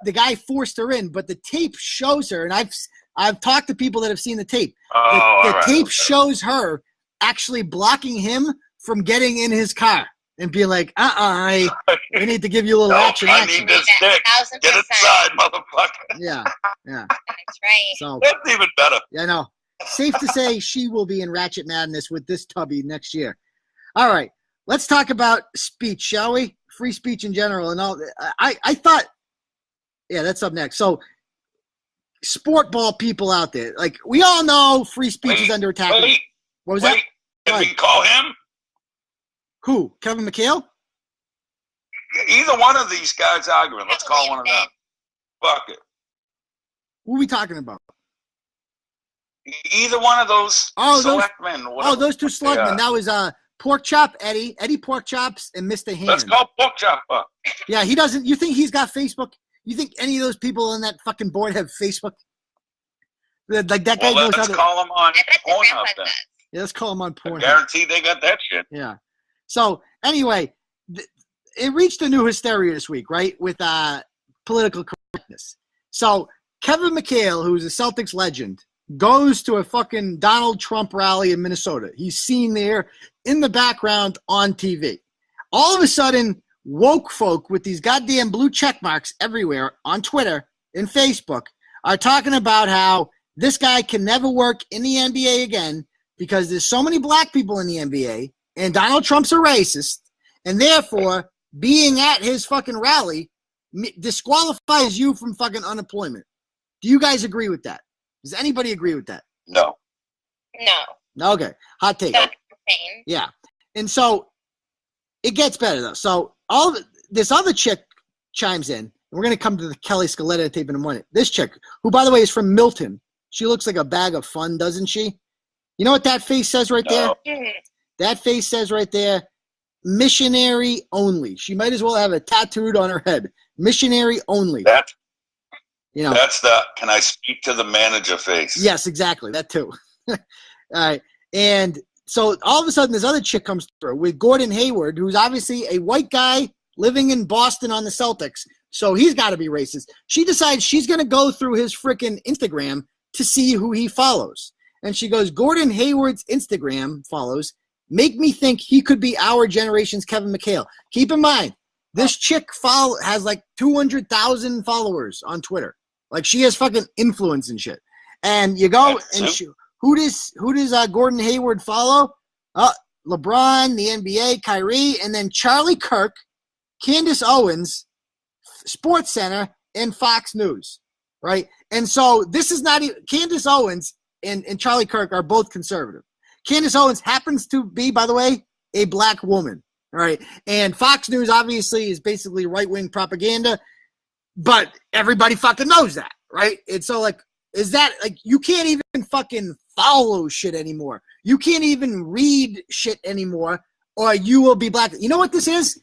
the guy forced her in, but the tape shows her, and I've talked to people that have seen the tape. The tape shows her actually blocking him from getting in his car. and being like, we need to give you a little action. I need this stick. 1,000%. Get inside, motherfucker. Yeah. That's right. So That's even better. yeah, no. Safe to say she will be in Ratchet Madness with this tubby next year. All right. Let's talk about speech, shall we? Free speech in general and all. I thought, yeah, that's up next. So, sport ball people out there, like we all know, free speech is under attack. What was that? Can we call him? Who? Kevin McHale? Either one of these guys arguing. Let's call one of them. Fuck it. Who are we talking about? Either one of those selectmen. Those two slugmen. That was Pork Chop Eddie Pork Chops, and Mr. Hand. Let's call Pork Chop up. Yeah, he doesn't. You think he's got Facebook? You think any of those people on that fucking board have Facebook? Like that guy knows how to. Let's call him on Pornhub then. Yeah, let's call him on Pornhub. Guarantee they got that shit. Yeah. So anyway, it reached a new hysteria this week, right? With political correctness. So Kevin McHale, who's a Celtics legend, goes to a fucking Donald Trump rally in Minnesota. He's seen there in the background on TV. All of a sudden, woke folk with these goddamn blue check marks everywhere on Twitter and Facebook are talking about how this guy can never work in the NBA again because there's so many black people in the NBA and Donald Trump's a racist, and therefore being at his fucking rally disqualifies you from fucking unemployment. Do you guys agree with that? Does anybody agree with that? No. Okay. Hot take. That's insane. Yeah. And so it gets better though. So this other chick chimes in. And we're going to come to the Kelly Scaletta tape in a minute. This chick, who by the way is from Milton, she looks like a bag of fun, doesn't she? You know what that face says right there? That face says right there, missionary only. She might as well have it tattooed on her head. Missionary only. That's the can I speak to the manager face. Yes, exactly. That too. All right. And so all of a sudden this other chick comes through with Gordon Hayward, who's obviously a white guy living in Boston on the Celtics. So he's got to be racist. She decides she's going to go through his freaking Instagram to see who he follows. And she goes, Gordon Hayward's Instagram follows make me think he could be our generation's Kevin McHale. Keep in mind, this chick has like 200,000 followers on Twitter. Like she has fucking influence and shit. And you go and who does Gordon Hayward follow? LeBron, the NBA, Kyrie, and then Charlie Kirk, Candace Owens, Sports Center, and Fox News, right? And so this is not even Candace Owens and Charlie Kirk are both conservative. Candace Owens happens to be, by the way, a black woman, all right? And Fox News obviously is basically right-wing propaganda, but everybody fucking knows that, right? And so, like, is that, like, you can't even fucking follow shit anymore. You can't even read shit anymore, or you will be black. You know what this is?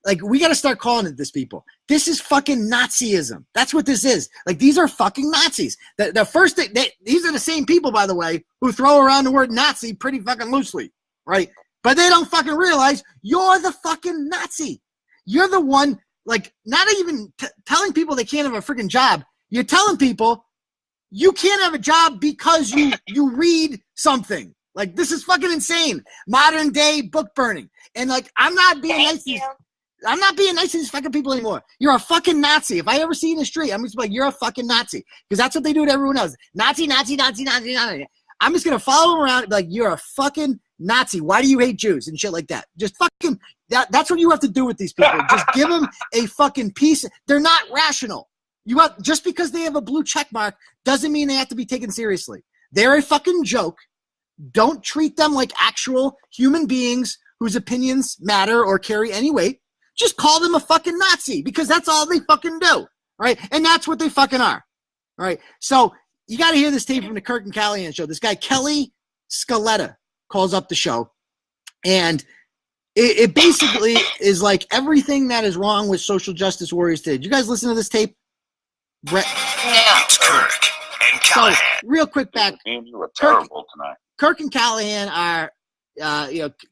Like, we got to start calling it this, people. This is fucking Nazism. That's what this is. Like, these are fucking Nazis. The first thing, these are the same people, by the way, who throw around the word Nazi pretty fucking loosely, right? But they don't fucking realize you're the fucking Nazi. You're the one, like, not even telling people they can't have a freaking job. You're telling people you can't have a job because you read something. Like, this is fucking insane. Modern day book burning. And, like, I'm not being nice to these fucking people anymore. You're a fucking Nazi. If I ever see you in the street, I'm just like, you're a fucking Nazi. Because that's what they do to everyone else. Nazi, Nazi, Nazi, Nazi, Nazi. I'm just going to follow them around and be like, you're a fucking Nazi. Why do you hate Jews? And shit like that. Just fucking, that's what you have to do with these people. Just give them a fucking piece. They're not rational. Just because they have a blue check mark doesn't mean they have to be taken seriously. They're a fucking joke. Don't treat them like actual human beings whose opinions matter or carry any weight. Just call them a fucking Nazi because that's all they fucking do, right? And that's what they fucking are, all right? So you got to hear this tape from the Kirk and Callahan show. This guy, Kelly Scaletta, calls up the show, and it basically is like everything that is wrong with social justice warriors today. Did you guys listen to this tape? Brett? No. It's Kirk and Callahan. So, real quick back. You were terrible tonight. Kirk and Callahan are,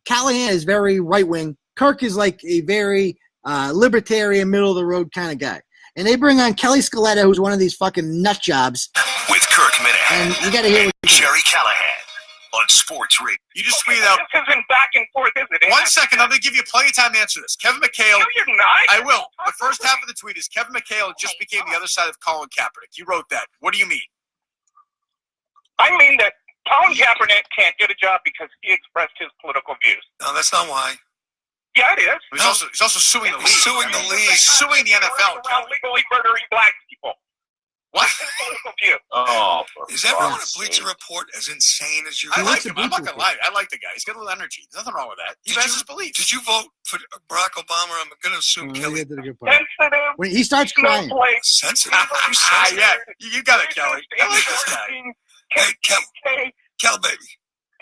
Callahan is very right-wing. Kirk is like a very libertarian, middle-of-the-road kind of guy. And they bring on Kelly Scaletta, who's one of these fucking nut jobs. With Kirk Minahan And you got to hear what Jerry Callahan. on Sports Radio. You just tweeted out. This isn't back and forth, is it? 1 second, I'm going to give you plenty of time to answer this. Kevin McHale. No, you're not. I will. The first half of the tweet is Kevin McHale just became the other side of Colin Kaepernick. You wrote that. What do you mean? I mean that Colin Kaepernick can't get a job because he expressed his political views. No, that's not why. Yeah, it is. He's also suing the league. He's suing the league. He's suing the NFL. Around legally murdering black people. What? His political view. Oh, Is everyone at Bleacher Report as insane as you? I like the him. I'm not Bleacher going to lie. I like the guy. He's got a little energy. There's nothing wrong with that. He has his beliefs. Did you vote for Barack Obama? I'm going to assume Kelly. He did a good part. Sensitive. When he starts crying. snowflake, Sensitive. You sensitive. Yeah. You got it, Kelly. I like this guy. Hey, Kel, baby,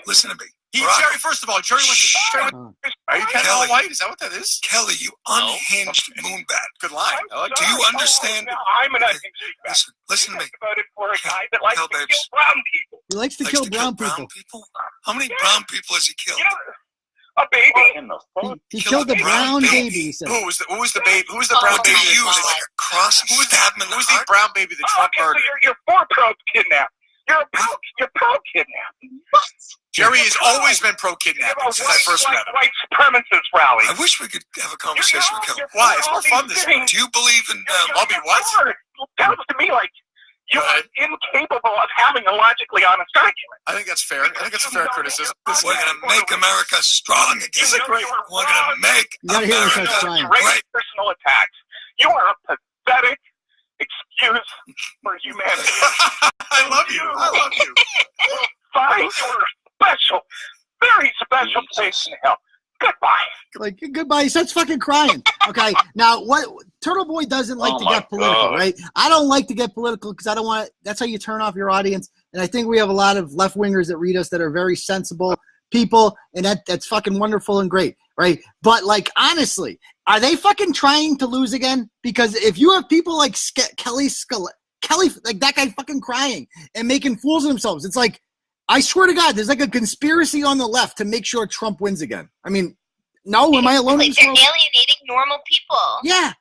listen to me. Jerry, first of all, Jerry went to. Are you Ken All White? Is that what that is? Kelly, you unhinged moonbat. Good line. Do you understand? I'm an unhinged guy. Listen to me. Voted for a guy that likes Kel, to babes. kill brown people. He likes to Likes kill to brown kill people. How many brown people has he killed? You know, a baby. what in the fuck? He Kill killed the a brown brown baby. baby, he said. Who was the baby? Who was the brown Would they baby? use like a cross and stab him in the Who's the heart? brown baby that Trump Okay, so murdered? you're for pro kidnap. You're pro kidnap. Jerry has always been pro kidnapping since I first met him. White supremacist rally. I wish we could have a conversation with Kelly. Why? It's more fun this way. Do you believe in Bobby, what? Sounds to me like you Go are ahead. incapable of having a logically honest argument. I think that's fair. I think it's a fair criticism. we're going to make America strong again? This is a great. We're going to make You gotta hear him start America crying. great. Personal attacks. You are a pathetic excuse for humanity. I love you. I love you. Find your special, very special place in hell. Goodbye. Like, goodbye. He starts fucking crying. Okay. Now, what Turtleboy doesn't like Oh to my get political, God. right? I don't like to get political because I don't want. That's how you turn off your audience. And I think we have a lot of left wingers that read us that are very sensible people, and that's fucking wonderful and great, right? But like, honestly, are they fucking trying to lose again? Because if you have people like Kelly, like that guy, fucking crying and making fools of themselves, it's like, I swear to God, there's like a conspiracy on the left to make sure Trump wins again. I mean, no, am I alone in Like, this they're world? alienating normal people. Yeah.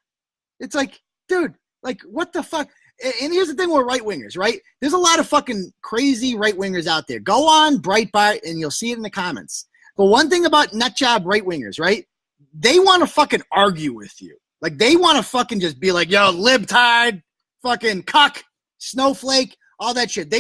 It's like, dude, like, what the fuck? And here's the thing with right-wingers, right? There's a lot of fucking crazy right-wingers out there. Go on Breitbart and you'll see it in the comments. But one thing about nutjob right-wingers, right? They want to fucking argue with you. Like, they want to fucking just be like, yo, libtard, fucking cuck, snowflake, all that shit.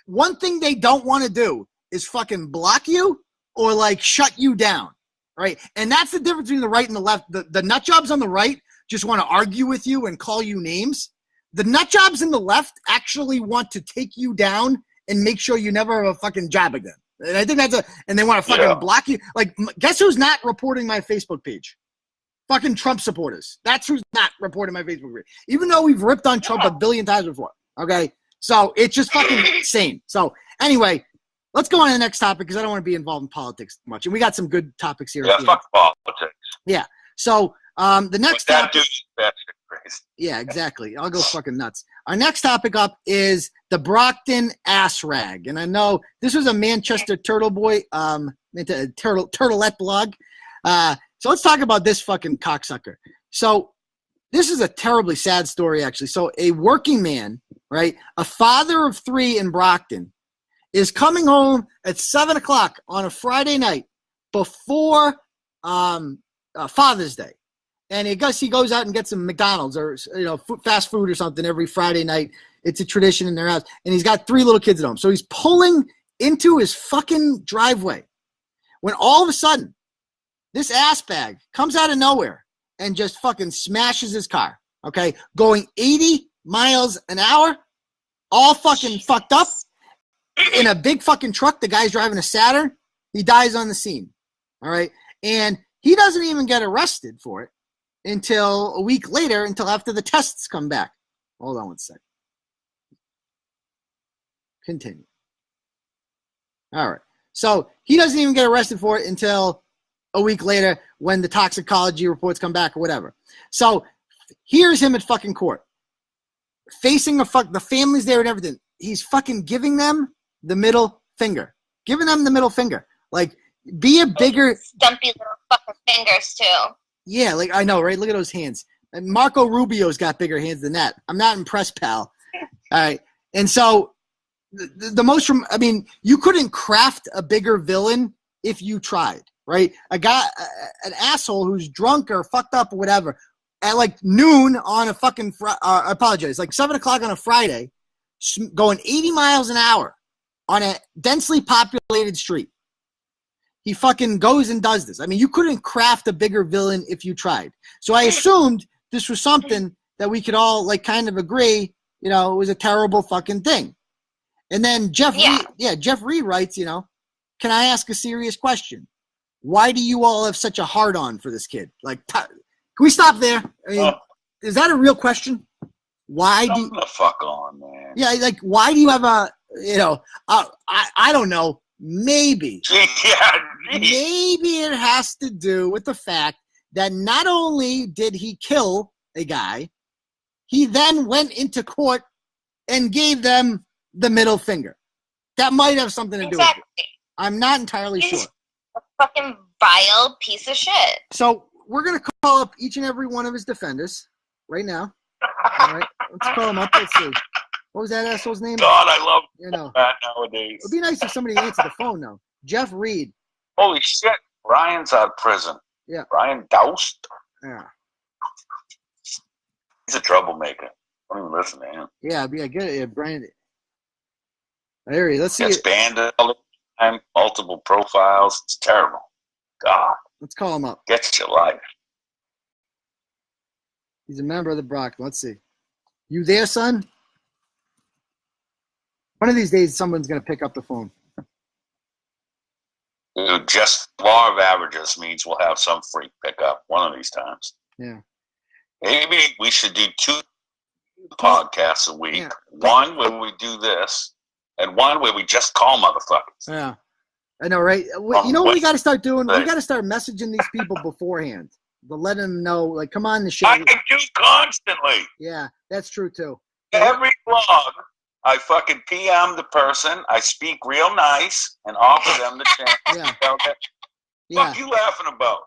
One thing they don't want to do is fucking block you or like shut you down, right? And that's the difference between the right and the left. The nut jobs on the right just want to argue with you and call you names. The nut jobs in the left actually want to take you down and make sure you never have a fucking job again. And I think and they want to fucking block you. Like, guess who's not reporting my Facebook page? Fucking Trump supporters. That's who's not reporting my Facebook page. Even though we've ripped on Trump a billion times before, okay? So it's just fucking insane. So anyway, let's go on to the next topic because I don't want to be involved in politics much. And we got some good topics here. Yeah, fuck politics. Yeah. So the next That topic. dude's that shit crazy. Yeah, exactly. I'll go fucking nuts. Our next topic up is the Brockton Assrag. And I know this was a Manchester Turtleboy, Turtleette blog. So let's talk about this fucking cocksucker. So this is a terribly sad story, actually. So a working man, right, a father of 3 in Brockton, is coming home at 7 o'clock on a Friday night before Father's Day. And I guess he goes out and gets some McDonald's or fast food or something every Friday night. It's a tradition in their house. And he's got 3 little kids at home. So he's pulling into his fucking driveway when all of a sudden this ass bag comes out of nowhere and just fucking smashes his car, okay? Going 80 miles an hour, all fucking fucked up, in a big fucking truck. The guy's driving a Saturn. He dies on the scene, all right? And he doesn't even get arrested for it until a week later, until after the tests come back. Hold on one second. Continue. All right. So he doesn't even get arrested for it until a week later when the toxicology reports come back or whatever. So here's him at fucking court, facing the family's there and everything. He's fucking giving them the middle finger. Giving them the middle finger. Like, be a bigger... Stumpy little fucking fingers, too. Yeah, like, I know, right? Look at those hands. And Marco Rubio's got bigger hands than that. I'm not impressed, pal. All right. And so the most from. I mean, you couldn't craft a bigger villain if you tried, right? A guy, an asshole who's drunk or fucked up or whatever, at like noon on a fucking. I apologize, like 7 o'clock on a Friday, going 80 miles an hour on a densely populated street. He fucking goes and does this. I mean, you couldn't craft a bigger villain if you tried. So I assumed this was something that we could all like kind of agree, you know, it was a terrible fucking thing. And then Jeff Reed writes, you know, can I ask a serious question? Why do you all have such a hard-on for this kid? Like, can we stop there? I mean, is that a real question? Why do the fuck on, man? Yeah, like, why do you have a, you know, I don't know, maybe. Maybe it has to do with the fact that not only did he kill a guy, he then went into court and gave them the middle finger. That might have something to do with it. I'm not entirely sure. A fucking vile piece of shit. So we're going to call up each and every one of his defenders right now. All right, let's call him up. Let's see. What was that asshole's name? God, I love that nowadays. It'd be nice if somebody answered the phone now. Jeff Reed. Holy shit. Brian's out of prison. Yeah. Brian Doust. Yeah. He's a troublemaker. Don't even listen to him. Yeah, good. Yeah, Brian. There he is. Let's see. Gets banned all the time, multiple profiles. It's terrible. God. Let's call him up. Gets your life. He's a member of the Brockton. Let's see. You there, son? One of these days, someone's going to pick up the phone. Dude, just law of averages means we'll have some freak pick up one of these times. Yeah. Maybe we should do 2 podcasts a week. Yeah. One where we do this, and one where we just call motherfuckers. Yeah. I know, right? You know what we got to start doing? We got to start messaging these people beforehand. To let them know, like, come on the show. I do constantly. Yeah, that's true, too. Every vlog, I fucking PM the person, I speak real nice, and offer them the chance to tell them, fuck you laughing about?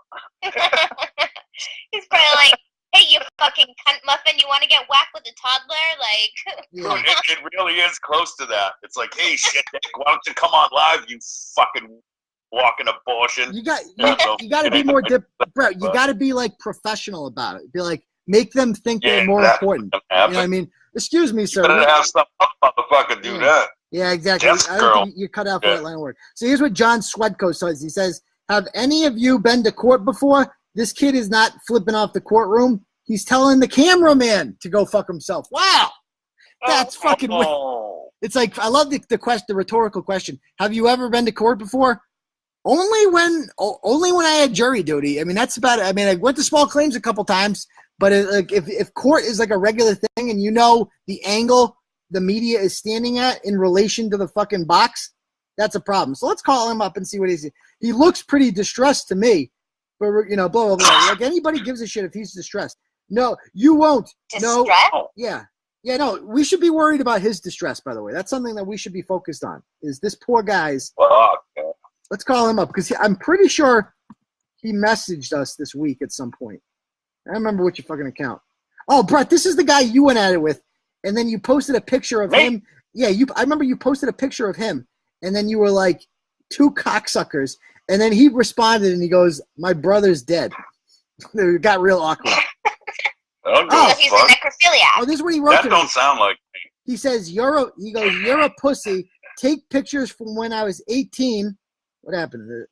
He's probably like, hey, you fucking cunt muffin, you want to get whacked with a toddler? Like, Dude, it really is close to that. It's like, hey, shit, why don't you come on live, you fucking walking abortion. You got to be more Brett. You got to be like professional about it. Be like, make them think they're more important. You know what I mean? Excuse me, sir. You better have some motherfucker do that. Yeah, exactly. I don't think you cut out for that line of work. So here's what John Swedko says. He says, "Have any of you been to court before? This kid is not flipping off the courtroom. He's telling the cameraman to go fuck himself." Wow, that's fucking weird. It's like, I love the rhetorical question. Have you ever been to court before? Only when I had jury duty. I mean, that's about it. I mean, I went to small claims a couple times, but if court is like a regular thing and you know the angle the media is standing at in relation to the fucking box, that's a problem. So let's call him up and see what he looks pretty distressed to me, but you know, blah, blah, blah. Like, anybody gives a shit if he's distressed. No, you won't. Distressed? No. Yeah. Yeah, no, we should be worried about his distress, by the way. That's something that we should be focused on, is this poor guy's. Let's call him up, because I'm pretty sure he messaged us this week at some point. I remember which fucking account. Oh, Brett, this is the guy you went at it with, and then you posted a picture of him. Yeah, I remember you posted a picture of him, and then you were like, 2 cocksuckers, and then he responded, and he goes, "My brother's dead." It got real awkward. He's a necrophiliac. Oh, this is what he wrote. That don't sound like me. He says, "You're a pussy. Take pictures from when I was 18." What happened?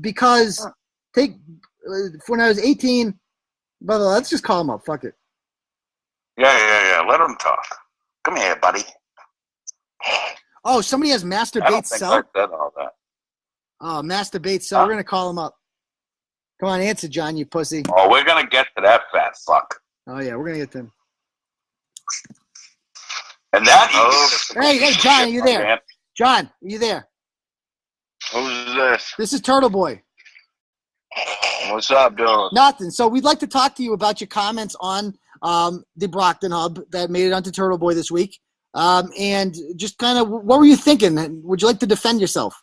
Because when I was 18. But let's just call him up. Fuck it. Yeah. Let him talk. Come here, buddy. Oh, somebody has Master Bates cell. I said all that. Oh, Master Bates cell. We're gonna call him up. Come on, answer, John, you pussy. Oh, we're gonna get to that fat fuck. Oh yeah, we're gonna get to him. And that. Hey, John, are you there? Man. John, are you there? Who's this? This is Turtleboy. What's up, dude? Nothing. So we'd like to talk to you about your comments on the Brockton Hub that made it onto Turtleboy this week. And just kind of, what were you thinking? Would you like to defend yourself?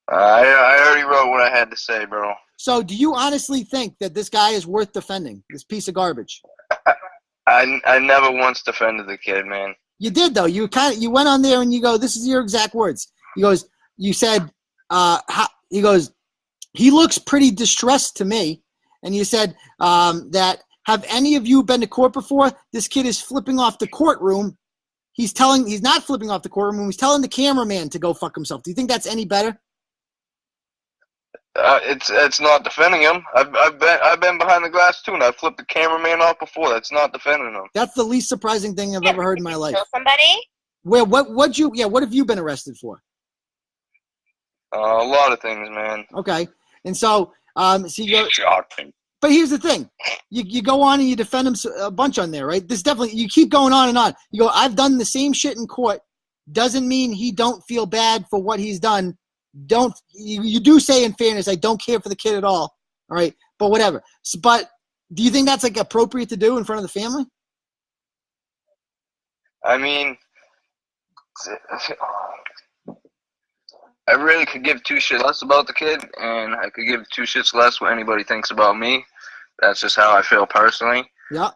I already wrote what I had to say, bro. So do you honestly think that this guy is worth defending, this piece of garbage? I never once defended the kid, man. You did though. You went on there and you go, this is your exact words. You said, he goes, he looks pretty distressed to me. And you said that, have any of you been to court before? This kid is flipping off the courtroom. He's not flipping off the courtroom. He's telling the cameraman to go fuck himself. Do you think that's any better? It's not defending him. I've been behind the glass too, and I've flipped the cameraman off before. That's not defending him. That's the least surprising thing I've ever heard in my life. Kill somebody? What have you been arrested for? A lot of things, man. Okay, and so but here's the thing, you go on and you defend him a bunch on there, right? This definitely, you keep going on and on. You go, I've done the same shit in court. Doesn't mean he don't feel bad for what he's done. You do say in fairness, I don't care for the kid at all right? But whatever. But do you think that's like appropriate to do in front of the family? I mean, I really could give two shits less about the kid, and I could give two shits less what anybody thinks about me. That's just how I feel personally. Yeah.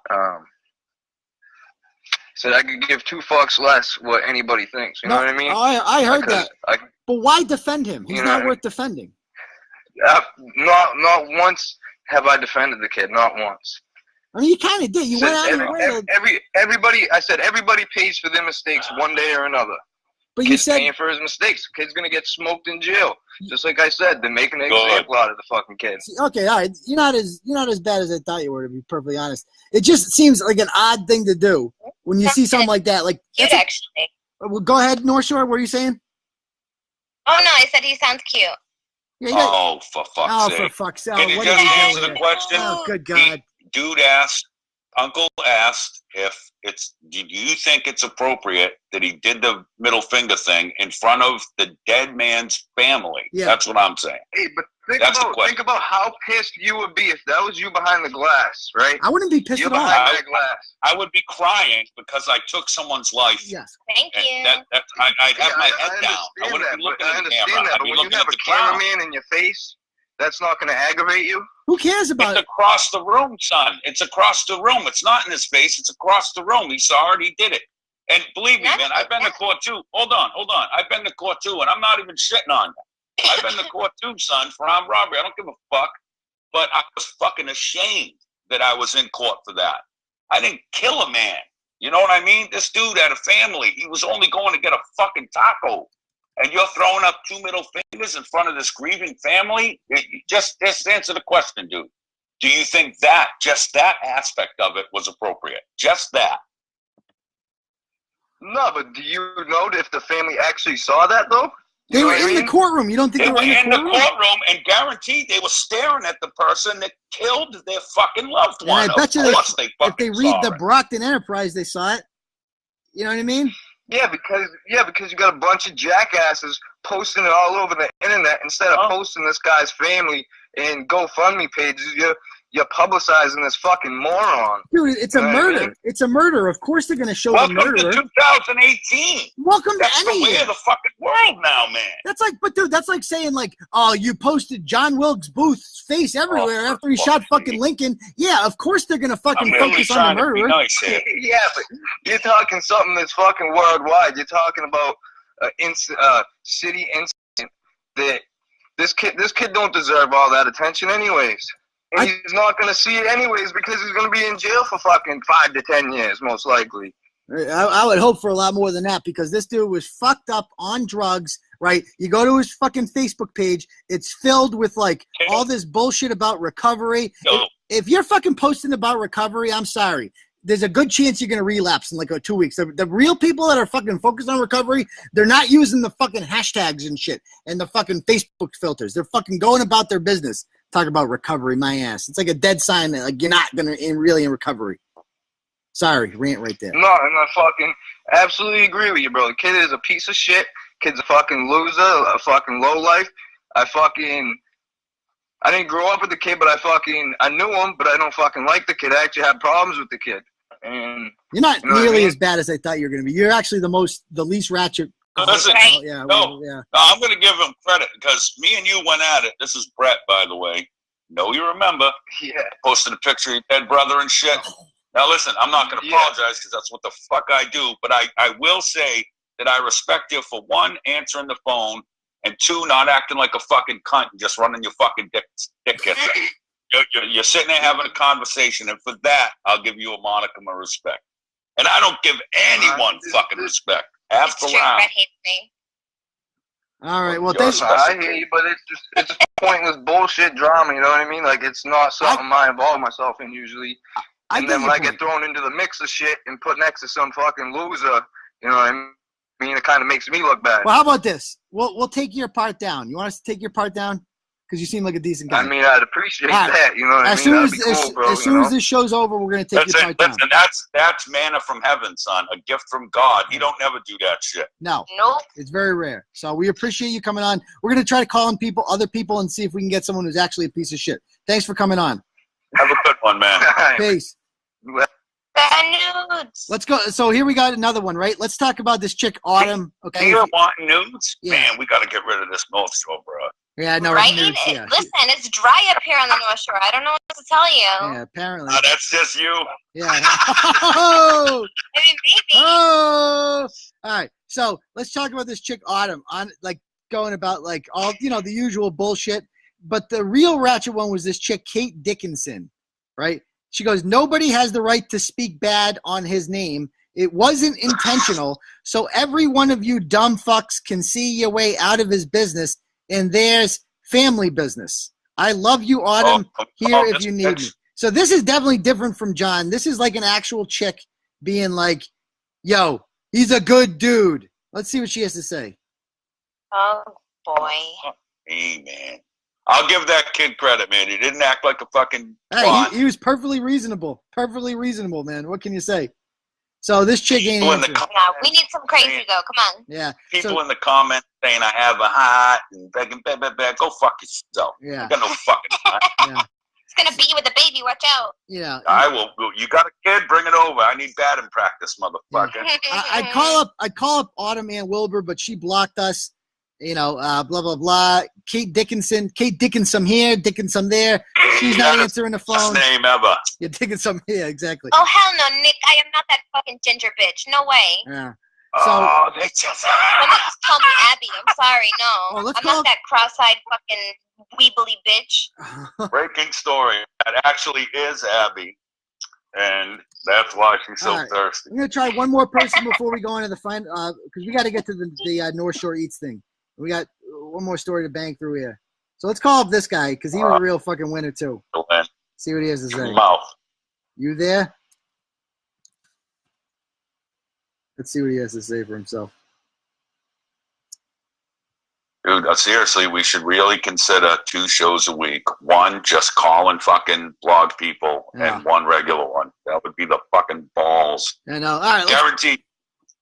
So I could give two fucks less what anybody thinks. You know what I mean? I heard that. But why defend him? He's not worth defending. Not once have I defended the kid. Not once. I mean, you kind of did. You went out of your way. Everybody. I said everybody pays for their mistakes one day or another. But Kid's you said paying for his mistakes. Kid's gonna get smoked in jail. Just like I said, they're making an example out of the fucking kid. Okay, all right. You're not as bad as I thought you were, to be perfectly honest. It just seems like an odd thing to do when you see something like that. Like, cute, actually. Well, go ahead, Northshore. What are you saying? Oh no, I said he sounds cute. Yeah, for fuck's sake! Can you just answer the question? Oh, good God! Uncle asked if do you think it's appropriate that he did the middle finger thing in front of the dead man's family? Yeah. That's what I'm saying. Hey, but think about how pissed you would be if that was you behind the glass, right? I wouldn't be pissed at all. Behind that glass. I would be crying because I took someone's life. Yes. Thank you. I'd have my head down. I wouldn't be looking at the camera. I'd be looking at the ground. Cameraman in your face, that's not going to aggravate you. Who cares about it? It's across the room, son. It's across the room. It's not in his face. It's across the room. He saw it. He did it. And believe me, man, I've been to court too. Hold on. I've been to court too, and I'm not even shitting on you. I've been to court too, son, for armed robbery. I don't give a fuck. But I was fucking ashamed that I was in court for that. I didn't kill a man. You know what I mean? This dude had a family. He was only going to get a fucking taco. And you're throwing up two middle fingers in front of this grieving family? Just answer the question, dude. Do you think just that aspect of it was appropriate? Just that? No, but do you know if the family actually saw that, though? They were in the courtroom. You don't think they were in the courtroom? And guaranteed they were staring at the person that killed their fucking loved one. And I bet you if they read the Brockton Enterprise, they saw it. You know what I mean? Yeah, because you got a bunch of jackasses posting it all over the internet instead of posting this guy's family in GoFundMe pages. You're publicizing this fucking moron. Dude, it's a murder. I mean? It's a murder. Of course they're going to show the murderer. Welcome to 2018. Welcome to any year. That's the way of the fucking world now, man. That's like, but dude, that's like saying like, oh, you posted John Wilkes Booth's face everywhere after he shot fucking Lincoln. Yeah, of course they're going to fucking focus on the murderer. Nice, yeah, but you're talking something that's fucking worldwide. You're talking about city incident that this kid don't deserve all that attention anyways. And he's not going to see it anyways because he's going to be in jail for fucking 5 to 10 years, most likely. I would hope for a lot more than that because this dude was fucked up on drugs, right? You go to his fucking Facebook page, it's filled with, like, all this bullshit about recovery. If you're fucking posting about recovery, I'm sorry. There's a good chance you're going to relapse in, like, 2 weeks. The real people that are fucking focused on recovery, they're not using the fucking hashtags and shit and the fucking Facebook filters. They're fucking going about their business. Talk about recovery, my ass. It's like a dead sign that like you're not really in recovery. Sorry, rant right there. No, and I fucking absolutely agree with you, bro. The kid is a piece of shit. Kid's a fucking loser, a fucking lowlife. I didn't grow up with the kid, but I knew him, but I don't fucking like the kid. I actually had problems with the kid. And you're not nearly as bad as I thought you were gonna be. You're actually the least ratchet. Listen, yeah, I'm going to give him credit because me and you went at it. This is Bret, by the way. You remember. Yeah. Posted a picture of your dead brother and shit. Now listen, I'm not going to apologize because that's what the fuck I do. But I will say that I respect you for one, answering the phone, and two, not acting like a fucking cunt and just running your fucking dick kisser. You're sitting there having a conversation, and for that, I'll give you a modicum of respect. And I don't give anyone fucking respect. Ask around. Brett hates me. All right. Well, I hear you, but it's just pointless bullshit drama. You know what I mean? Like, it's not something I involve myself in usually. And then when I get thrown into the mix of shit and put next to some fucking loser, you know what I mean? It kind of makes me look bad. Well, how about this? We'll take your part down. You want us to take your part down? Because you seem like a decent guy. I mean, I'd appreciate that. You know what I mean? As soon as this show's over, we're going to take your part down. Listen, that's manna from heaven, son. A gift from God. You don't never do that shit. No. Nope. It's very rare. So we appreciate you coming on. We're going to try to call in other people, and see if we can get someone who's actually a piece of shit. Thanks for coming on. Have a good one, man. Peace. Nudes. Let's go. So here we got another one, right? Let's talk about this chick, Autumn. Okay. You want nudes? Yeah. Man, we got to get rid of this North Shore, bro. Yeah, no. Right? Nudes, yeah. Listen, it's dry up here on the North Shore. I don't know what to tell you. Yeah, apparently. That's just you. Yeah. Oh! I mean, maybe. Oh! All right. So let's talk about this chick, Autumn, on like going about like all the usual bullshit. But the real ratchet one was this chick, Kate Dickinson, right? She goes, nobody has the right to speak bad on his name. It wasn't intentional. So every one of you dumb fucks can see your way out of his business, and there's family business. I love you, Autumn. Here if you need me. So this is definitely different from John. This is like an actual chick being like, yo, he's a good dude. Let's see what she has to say. Oh, boy. Hey, man. I'll give that kid credit, man. He didn't act like a fucking Hey, he was perfectly reasonable. Perfectly reasonable, man. What can you say? So this chick ain't answering. Yeah, we need some crazy, though. Come on. Yeah. People in the comments saying I have a heart and begging, go fuck yourself. Yeah. You got no fucking heart. Yeah. It's going to be with a baby. Watch out. Yeah. I will. You got a kid? Bring it over. I need batting practice, motherfucker. I'd call up Autumn Ann Wilbur, but she blocked us. Blah, blah, blah. Kate Dickinson here, Dickinson there. She's not answering the phone. Best name ever. Yeah, Dickinson here, exactly. Oh, hell no, Nick. I am not that fucking ginger bitch. No way. Yeah. So, they just... Someone just call me Abby. I'm sorry, no. Well, I'm not that cross-eyed fucking weebly bitch. Breaking story. That actually is Abby. And that's why she's so thirsty. I'm going to try one more person before we go on to the final, because we got to get to the North Shore Eats thing. We got one more story to bang through here. So let's call up this guy, because he was a real fucking winner, too. See what he has to say. Mouth. You there? Let's see what he has to say for himself. Dude, seriously, we should really consider 2 shows a week. One, just call and fucking blog people, and one regular one. That would be the fucking balls. I know. All right. Guaranteed.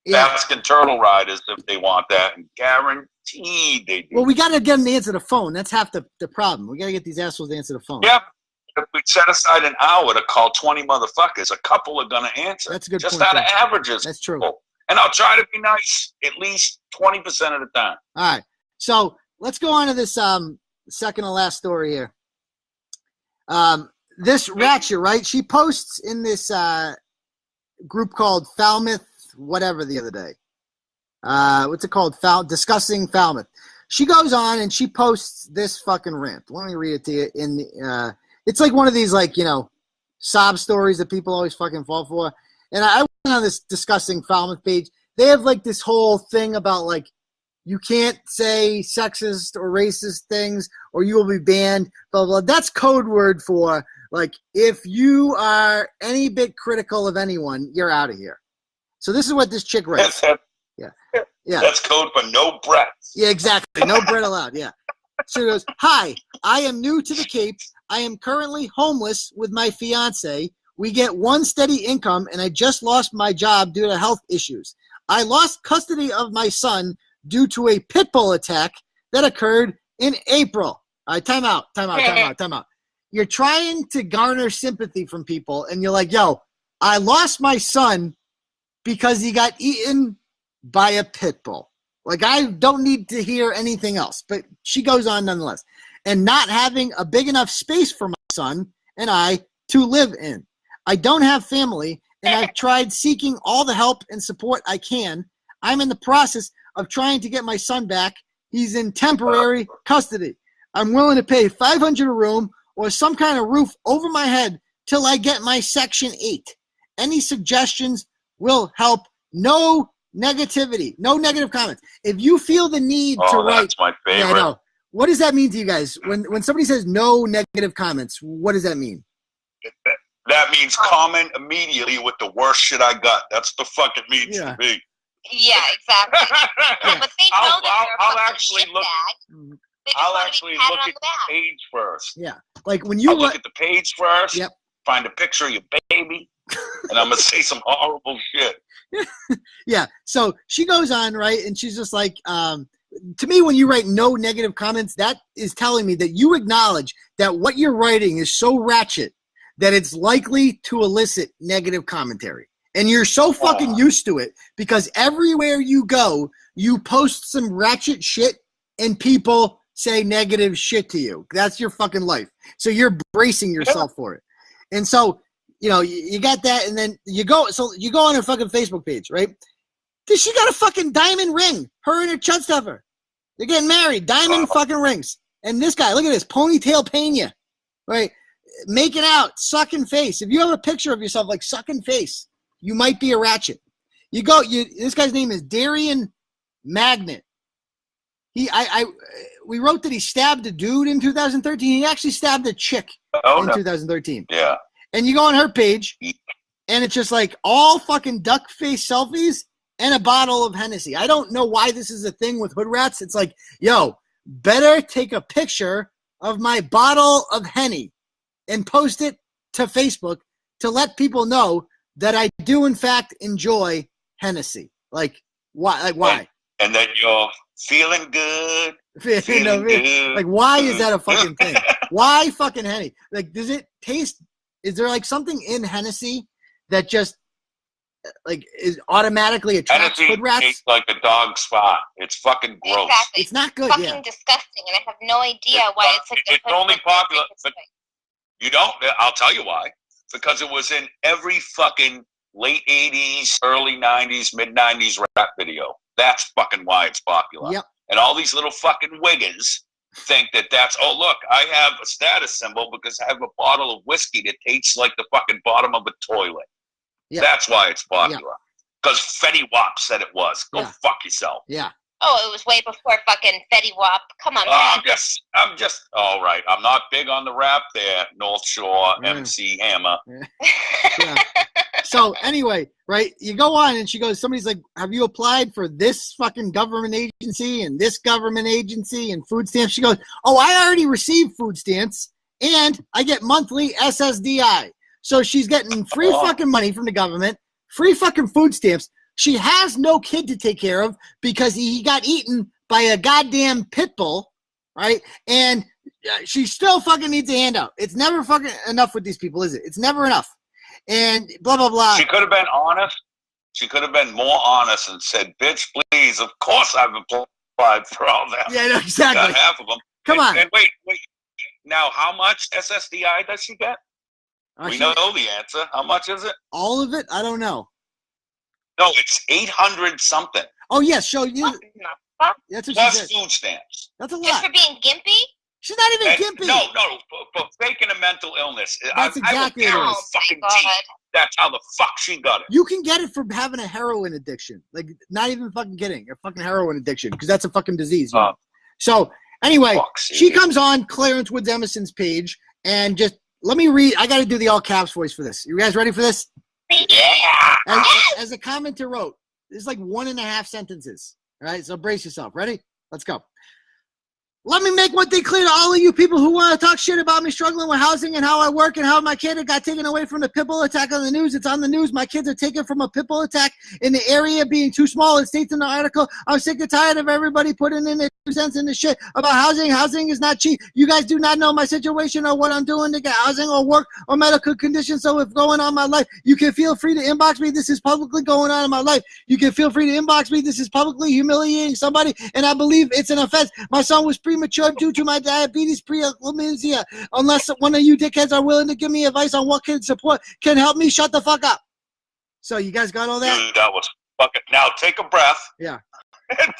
Baskin Turtle Riders, if they want that, and guaranteed they do. Well, we got to get them to answer the phone. That's half the problem. We got to get these assholes to answer the phone. Yep. If we set aside an hour to call 20 motherfuckers, a couple are going to answer. That's a good just point. Just out of averages. That's true. And I'll try to be nice at least 20% of the time. All right. So let's go on to this second to last story here. This ratchet, right? She posts in this group called Falmouth, whatever, the other day. What's it called? Discussing Falmouth. She goes on and she posts this fucking rant. Let me read it to you. It's like one of these, like, sob stories that people always fucking fall for. And I went on this Discussing Falmouth page. They have like this whole thing about like, you can't say sexist or racist things or you will be banned, blah, blah. That's code word for, like, if you are any bit critical of anyone, you're out of here. So this is what this chick writes. Yeah. That's code for no breaths. Yeah, exactly. No bread allowed. Yeah. So she goes, hi, I am new to the Cape. I am currently homeless with my fiance. We get one steady income, and I just lost my job due to health issues. I lost custody of my son due to a pit bull attack that occurred in April. All right, time out. You're trying to garner sympathy from people, and you're like, yo, I lost my son because he got eaten by a pit bull. Like, I don't need to hear anything else. But she goes on nonetheless. And not having a big enough space for my son and I to live in. I don't have family, and I've tried seeking all the help and support I can. I'm in the process of trying to get my son back. He's in temporary custody. I'm willing to pay $500 a room or some kind of roof over my head till I get my Section 8. Any suggestions will help. No negativity. No negative comments. If you feel the need to write. That's my favorite. Yeah, I know. What does that mean to you guys? When somebody says no negative comments, what does that mean? That means comment immediately with the worst shit I got. That's the fuck it means to me. Yeah, exactly. But they know that I'll actually look. I'll actually look at the page first. Yeah, like when you look at the page first. Yep. Find a picture of your baby, and I'm gonna say some horrible shit. Yeah. So she goes on, right, and she's just like, to me, when you write no negative comments, that is telling me that you acknowledge that what you're writing is so ratchet that it's likely to elicit negative commentary. And you're so fucking used to it because everywhere you go, you post some ratchet shit and people say negative shit to you. That's your fucking life. So you're bracing yourself for it. And so, you know, you got that, and then you go on her fucking Facebook page, right? She got a fucking diamond ring. Her and her chud stuffer. They're getting married. Diamond fucking rings. And this guy, look at this, ponytail Pena, right? Making out, sucking face. If you have a picture of yourself like sucking face, you might be a ratchet. This guy's name is Darian Magnet. We wrote that he stabbed a dude in 2013. He actually stabbed a chick in 2013. Yeah. And you go on her page, and it's just like all fucking duck face selfies and a bottle of Hennessy. I don't know why this is a thing with hood rats. It's like, yo, better take a picture of my bottle of Henny and post it to Facebook to let people know that I do, in fact, enjoy Hennessy. Like, why? Like, why? And then you're feeling good. Feeling good. Like, why is that a fucking thing? Why fucking Henny? Like, does it taste? Is there like something in Hennessy that just like is automatically attracts hood rats? Tastes like a dog spot. It's fucking gross. Exactly. It's not good. Fucking disgusting, and I have no idea why it's like. It's only popular. But you don't. I'll tell you why. Because it was in every fucking late 80s, early 90s, mid 90s rap video. That's fucking why it's popular. Yep. And all these little fucking wiggers think that that's, oh, look, I have a status symbol because I have a bottle of whiskey that tastes like the fucking bottom of a toilet. Yep. That's why it's popular. Because Fetty Wap said it was. Go fuck yourself. Yeah. Oh, it was way before fucking Fetty Wap. Come on, man. I'm just, all right. I'm not big on the rap there, Northshore, MC Hammer. Yeah. So anyway, right, you go on and she goes, somebody's like, have you applied for this fucking government agency and this government agency and food stamps? She goes, oh, I already received food stamps and I get monthly SSDI. So she's getting free fucking money from the government, free fucking food stamps. She has no kid to take care of because he got eaten by a goddamn pit bull, right? And she still fucking needs a handout. It's never fucking enough with these people, is it? It's never enough. And blah, blah, blah. She could have been honest. She could have been more honest and said, bitch, please, of course I've applied for all that. Yeah, no, exactly. Got half of them. Come on. And wait. Now, how much SSDI does she get? We know the answer. How much is it? All of it? I don't know. No, it's 800 something. Oh, yes. Show you. That's what plus she said. food stamps. That's a lot. Just for being gimpy? She's not even gimpy. No, for faking a mental illness. That's exactly what it is. Fucking that's how the fuck she got it. You can get it from having a heroin addiction. Like, not even fucking kidding. A fucking heroin addiction. Because that's a fucking disease. You know? So, anyway, she comes on Clarence Woods Emerson's page and just, let me read. I got to do the all caps voice for this. You guys ready for this? Yeah. As a commenter wrote, it's like 1.5 sentences. All right, so brace yourself. Ready? Let's go. Let me make one thing clear to all of you people who want to talk shit about me struggling with housing and how I work and how my kid got taken away from the pit bull attack on the news. It's on the news. My kids are taken from a pit bull attack in the area being too small. It states in the article, I'm sick and tired of everybody putting in their 2 cents in the shit about housing. Housing is not cheap. You guys do not know my situation or what I'm doing to get housing or work or medical conditions. So if going on my life, you can feel free to inbox me. This is publicly going on in my life. You can feel free to inbox me. This is publicly humiliating somebody, and I believe it's an offense. My son was premature premature due to my diabetes preeclampsia. Unless one of you dickheads are willing to give me advice on what can support can help me shut the fuck up. So you guys got all that? Dude, that was fucking. Now take a breath. Yeah.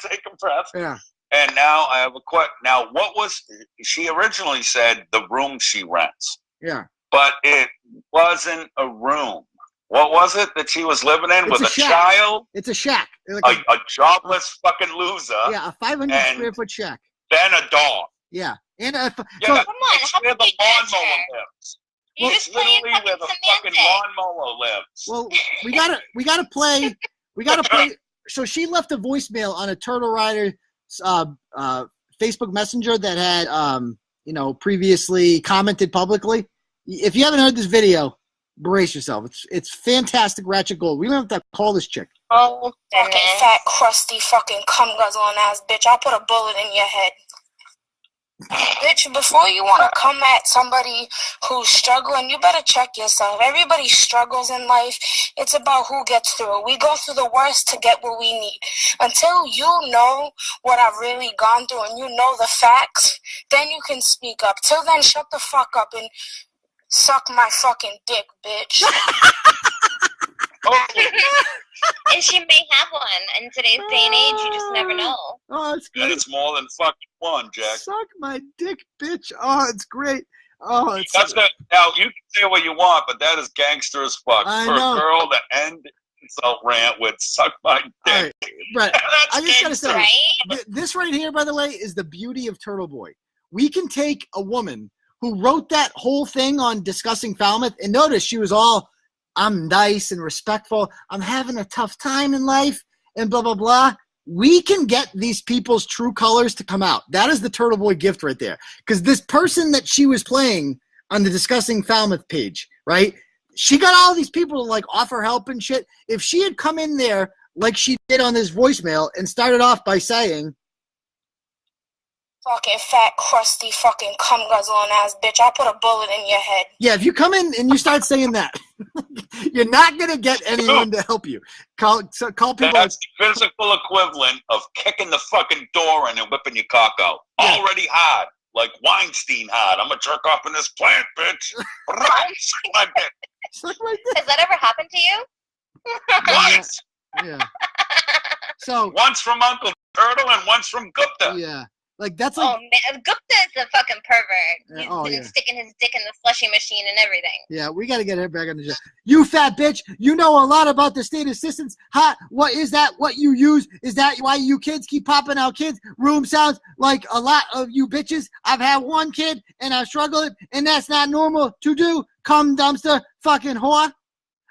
Take a breath. Yeah. And now I have a question. Now, what was she originally said? The room she rents. Yeah. But it wasn't a room. What was it that she was living in with a child? It's a shack. Like a jobless fucking loser. Yeah, a 500 square foot shack. Then a dog. Yeah. And yeah, come on, how where can the you judge lawnmower her? lives. You're It's just playing literally where fucking the fucking semantics. lawnmower lives. Well, we gotta play. So she left a voicemail on a Turtle Rider Facebook Messenger that had previously commented publicly. If you haven't heard this video, brace yourself. It's fantastic ratchet gold. We don't have to call this chick. Oh, fucking fat, crusty, fucking cum guzzling ass bitch. I'll put a bullet in your head. Bitch, before you want to come at somebody who's struggling, you better check yourself. Everybody struggles in life. It's about who gets through. We go through the worst to get what we need. Until you know what I've really gone through and you know the facts, then you can speak up. Till then, shut the fuck up and suck my fucking dick, bitch. And she may have one. In today's day and age, you just never know. Oh, it's And great. it's more than fucking one, Jack. Suck my dick, bitch. Oh, it's great. Oh, it's Now, you can say what you want, but that is gangster as fuck. I For know. a girl to end insult rant with suck my dick. all right, Brett. That's I just gotta say, Right? this right here, by the way, is the beauty of Turtleboy. We can take a woman who wrote that whole thing on discussing Falmouth, and notice she was all, I'm nice and respectful. I'm having a tough time in life and blah, blah, blah. We can get these people's true colors to come out. That is the Turtleboy gift right there. Because this person that she was playing on the Discussing Falmouth page, right? She got all these people to like offer help and shit. If she had come in there like she did on this voicemail and started off by saying, Fucking fat, crusty, fucking cum guzzling ass bitch. I'll put a bullet in your head. yeah, if you come in and you start saying that, you're not going to get anyone to help you. Call people. That's the physical equivalent of kicking the fucking door in and whipping your cock out. Yeah. Already hard. Like Weinstein hard. I'm going to jerk off in this plant, bitch. Suck my dick. Suck my dick. Has that ever happened to you? Once. Yeah. So, Once from Uncle Turtle and once from Gupta. yeah. Like, that's like, Oh man, Gupta is a fucking pervert. Yeah, He's oh, been yeah. sticking his dick in the slushy machine and everything. yeah, we got to get her back on the show. You fat bitch, you know a lot about the state assistance. Ha, what is that? What you use? Is that why you kids keep popping out kids? Room sounds like a lot of you bitches. I've had one kid and I've struggled, and that's not normal to do. Cum dumpster, fucking whore.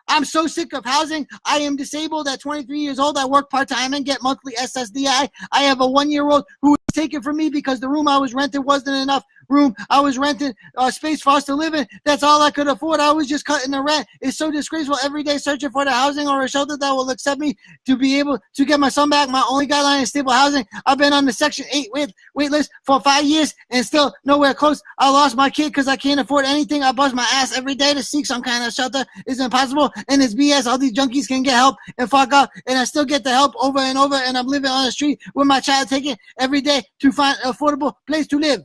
I'm so sick of housing. I am disabled at 23 years old. I work part-time and get monthly SSDI. I have a 1-year-old who was taken from me because the room I was renting wasn't enough room. I was renting space for us to live in. That's all I could afford. I was just cutting the rent. It's so disgraceful every day searching for the housing or a shelter that will accept me to be able to get my son back. My only guideline is stable housing. I've been on the Section 8 wait list for 5 years and still nowhere close. I lost my kid because I can't afford anything. I bust my ass every day to seek some kind of shelter. It's impossible, and it's BS. All these junkies can get help and fuck up, and I still get the help over and over, and I'm living on the street with my child taken every day to find an affordable place to live.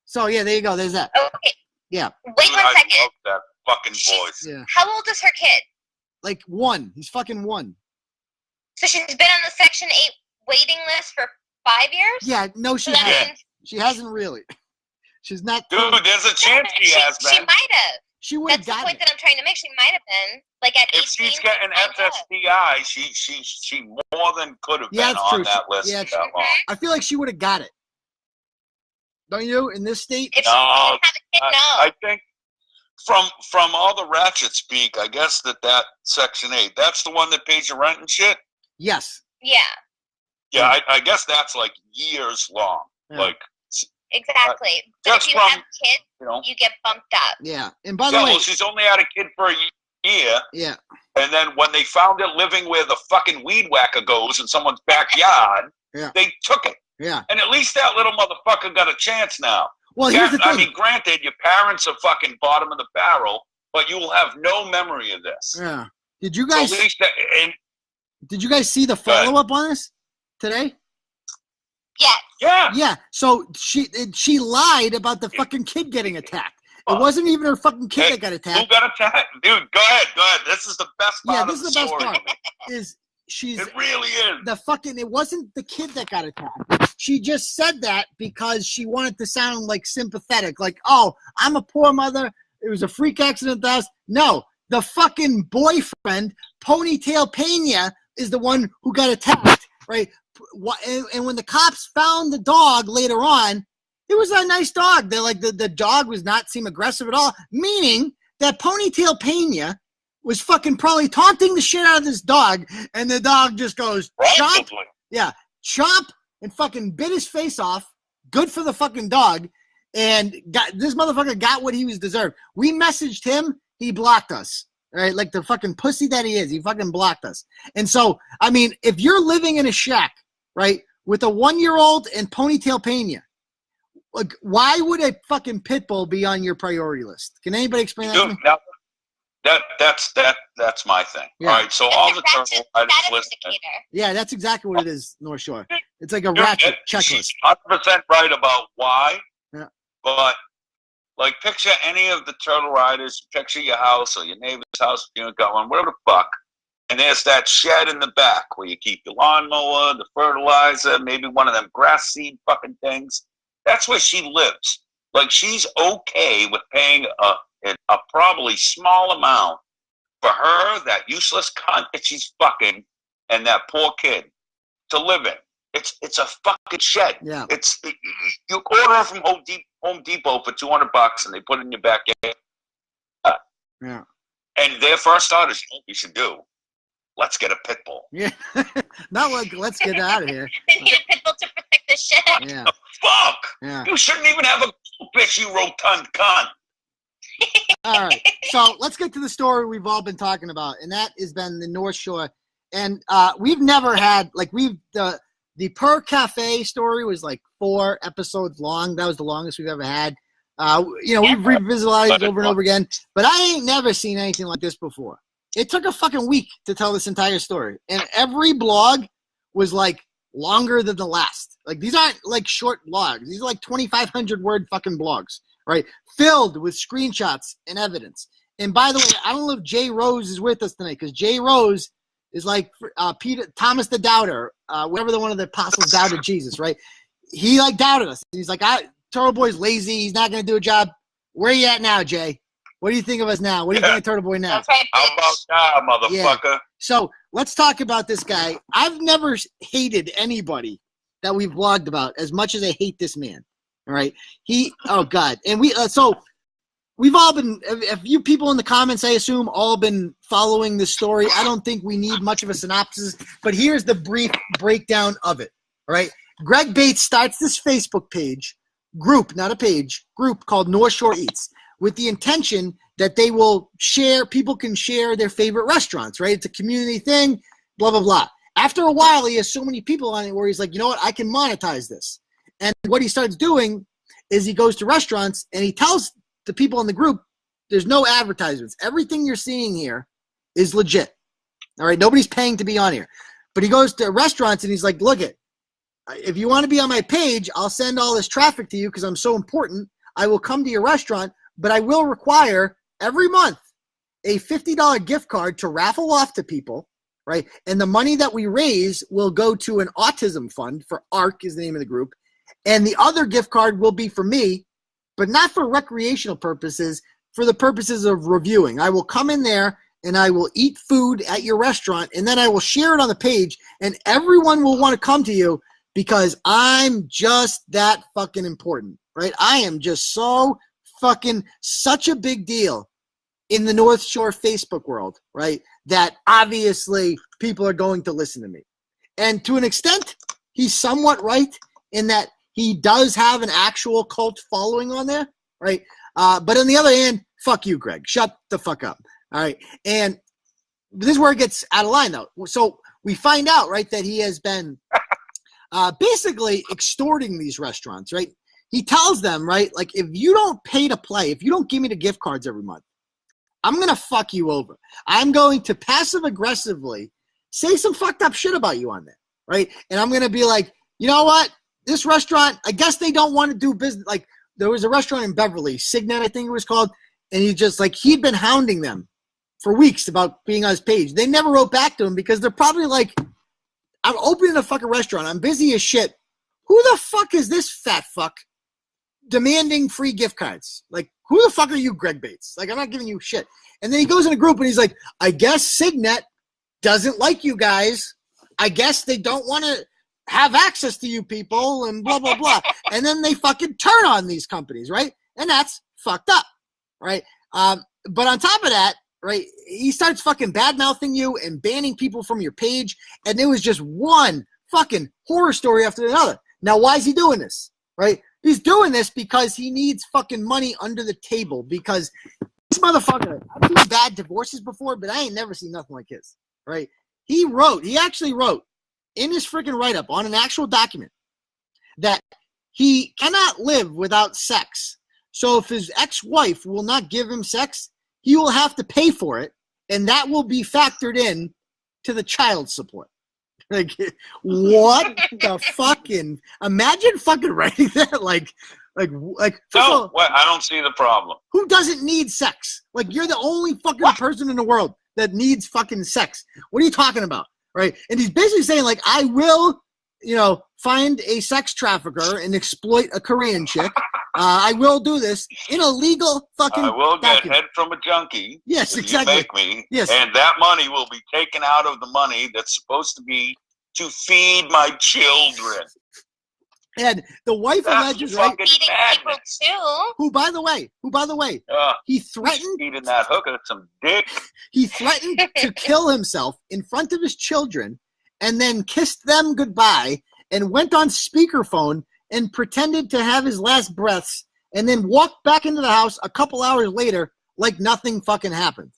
So, yeah, there you go. There's that. Okay. Yeah. Wait one I second. love that fucking voice. Yeah. How old is her kid? Like 1. He's fucking 1. So she's been on the Section 8 waiting list for 5 years? Yeah, no, she So that hasn't. means She hasn't really. She's not. Dude, there's a chance she has, she man. might have. She would have That's the gotten point it. that I'm trying to make. She might have been. Like at 18. If she's getting SSDI, she more than could have Yeah, been that's on true. that list Yeah, that long. I feel like she would have got it. Don't you? In this state? If she No, didn't have a kid, no. I think from all the ratchet speak, I guess that Section 8, that's the one that pays your rent and shit? Yes. Yeah, Yeah, I guess that's like years long. Yeah. Like, exactly. But just if you from, have kids, you know. you get bumped up. Yeah. And by the Yeah, way, well, she's only had a kid for a year. yeah. And then when they found it living where the fucking weed whacker goes in someone's backyard, Yeah. they took it. Yeah. And at least that little motherfucker got a chance now. Well, here's the thing. I mean, granted, your parents are fucking bottom of the barrel, but you will have no memory of this. Yeah. Did you So guys? at least and Did you guys see the follow up on this today? Yes. Yeah. Yeah. So she lied about the fucking kid getting attacked. It wasn't even her fucking kid that got attacked. Who got attacked? Dude, go ahead. This is the best part this of is the the best story. part. It really is. It wasn't the kid that got attacked. She just said that because she wanted to sound like sympathetic. Like, oh, I'm a poor mother. It was a freak accident at the house. No, the fucking boyfriend, Ponytail Pena, is the one who got attacked, right? And when the cops found the dog later on, it was a nice dog. They're like, the dog was not seem aggressive at all, meaning that Ponytail Pena was fucking probably taunting the shit out of this dog, and the dog just goes, chomp, chomp, and fucking bit his face off. Good for the fucking dog. And this motherfucker got what he was deserved. We messaged him, he blocked us. Right? Like the fucking pussy that he is, he fucking blocked us. And so, I mean, if you're living in a shack, right, with a 1-year-old and Ponytail Pena, like, why would a fucking pit bull be on your priority list? Can anybody explain that to me? That's my thing. Yeah. All right, so all the turtle riders listening. Yeah, that's exactly what it is, North Shore. It's like a ratchet checklist. She's 100% right about why. Yeah. But like, picture any of the turtle riders. Picture your house or your neighbor's house, you know, going whatever the fuck. And there's that shed in the back where you keep the lawnmower, the fertilizer, maybe one of them grass seed fucking things. That's where she lives. Like, she's okay with paying a probably small amount for her, that useless cunt that she's fucking, and that poor kid to live in. It's a fucking shed. Yeah. You order from Home Depot for $200 and they put it in your backyard. Yeah. And their first thought is, what we should do? Let's get a pit bull. Yeah. Not like, let's get out of here. They need a pit bull to protect the shed. Yeah. The fuck? Yeah. You shouldn't even have a bitch, you rotund cunt. All right. So let's get to the story we've all been talking about, and that has been the North Shore. And we've never had, like, the Per Cafe story was like 4 episodes long. That was the longest we've ever had. We've revisited it over and over again, but I ain't never seen anything like this before. It took a fucking week to tell this entire story, and every blog was like longer than the last. Like, these aren't like short blogs. These are like 2,500 word fucking blogs, right? Filled with screenshots and evidence. And by the way, I don't know if Jay Rose is with us tonight, because Jay Rose is like Thomas the Doubter, whatever one of the apostles doubted Jesus, right? He like doubted us. He's like, Turtleboy's lazy. He's not going to do a job. Where are you at now, Jay? What do you think of us now? What do you think of Turtleboy now? That's right, How about that, motherfucker? Yeah. So let's talk about this guy. I've never hated anybody that we've blogged about as much as I hate this man. All right. Oh God. And we've all been, a few people in the comments, I assume, all been following this story. I don't think we need much of a synopsis, but here's the brief breakdown of it. All right. Greg Bates starts this Facebook group called North Shore Eats, with the intention that they will people can share their favorite restaurants, right? It's a community thing, blah, blah, blah. After a while, he has so many people on it where he's like, you know what, I can monetize this. And what he starts doing is he goes to restaurants and he tells the people in the group, there's no advertisements. Everything you're seeing here is legit. All right, nobody's paying to be on here. But he goes to restaurants and he's like, look if you want to be on my page, I'll send all this traffic to you because I'm so important. I will come to your restaurant, but I will require every month a $50 gift card to raffle off to people, right? And the money that we raise will go to an autism fund, for ARC is the name of the group. And the other gift card will be for me, but not for recreational purposes, for the purposes of reviewing. I will come in there and I will eat food at your restaurant, and then I will share it on the page, and everyone will want to come to you because I'm just that fucking important, right? I am just such a big deal in the North Shore Facebook world, right? That obviously people are going to listen to me. And to an extent, he's somewhat right in that he does have an actual cult following on there, right? But on the other hand, fuck you, Greg. Shut the fuck up. All right. And this is where it gets out of line, though. So we find out, right, that he has been basically extorting these restaurants, right? He tells them, right, like, if you don't pay to play, if you don't give me the gift cards every month, I'm going to fuck you over. I'm going to passive-aggressively say some fucked up shit about you on there, right? And I'm going to be like, you know what? this restaurant, I guess they don't want to do business. Like, there was a restaurant in Beverly, Signet, I think it was called, and he'd been hounding them for weeks about being on his page. They never wrote back to him because they're probably like, I'm opening a fucking restaurant. I'm busy as shit. Who the fuck is this fat fuck demanding free gift cards? Like, who the fuck are you, Greg Bates? Like, I'm not giving you shit. And then he goes in a group and he's like, I guess Signet doesn't like you guys. I guess they don't want to have access to you people and blah, blah, blah. And then they fucking turn on these companies, right? And that's fucked up, right? But on top of that, right, he starts fucking bad-mouthing you and banning people from your page, and there was just one fucking horror story after another. Now, why is he doing this, right? He's doing this because he needs fucking money under the table because this motherfucker, I've seen bad divorces before, but I ain't never seen nothing like his, right? He actually wrote in his freaking write-up on an actual document that he cannot live without sex. So if his ex-wife will not give him sex, he will have to pay for it, and that will be factored in to the child support. Like, what the fucking? Imagine fucking writing that. Like. No, I don't see the problem. Who doesn't need sex? Like, you're the only fucking person in the world that needs fucking sex. What are you talking about, right? And he's basically saying, like, I will, find a sex trafficker and exploit a Korean chick. I will do this in a legal fucking I will get document. head from a junkie. Yes, if exactly. You make me. Yes. And that money will be taken out of the money that's supposed to be to feed my children. And the wife alleges, right? Feeding people too. Who, by the way, he threatened feeding that hooker some dick. He threatened to kill himself in front of his children, and then kissed them goodbye, and went on speakerphone and pretended to have his last breaths, and then walked back into the house a couple hours later like nothing fucking happened,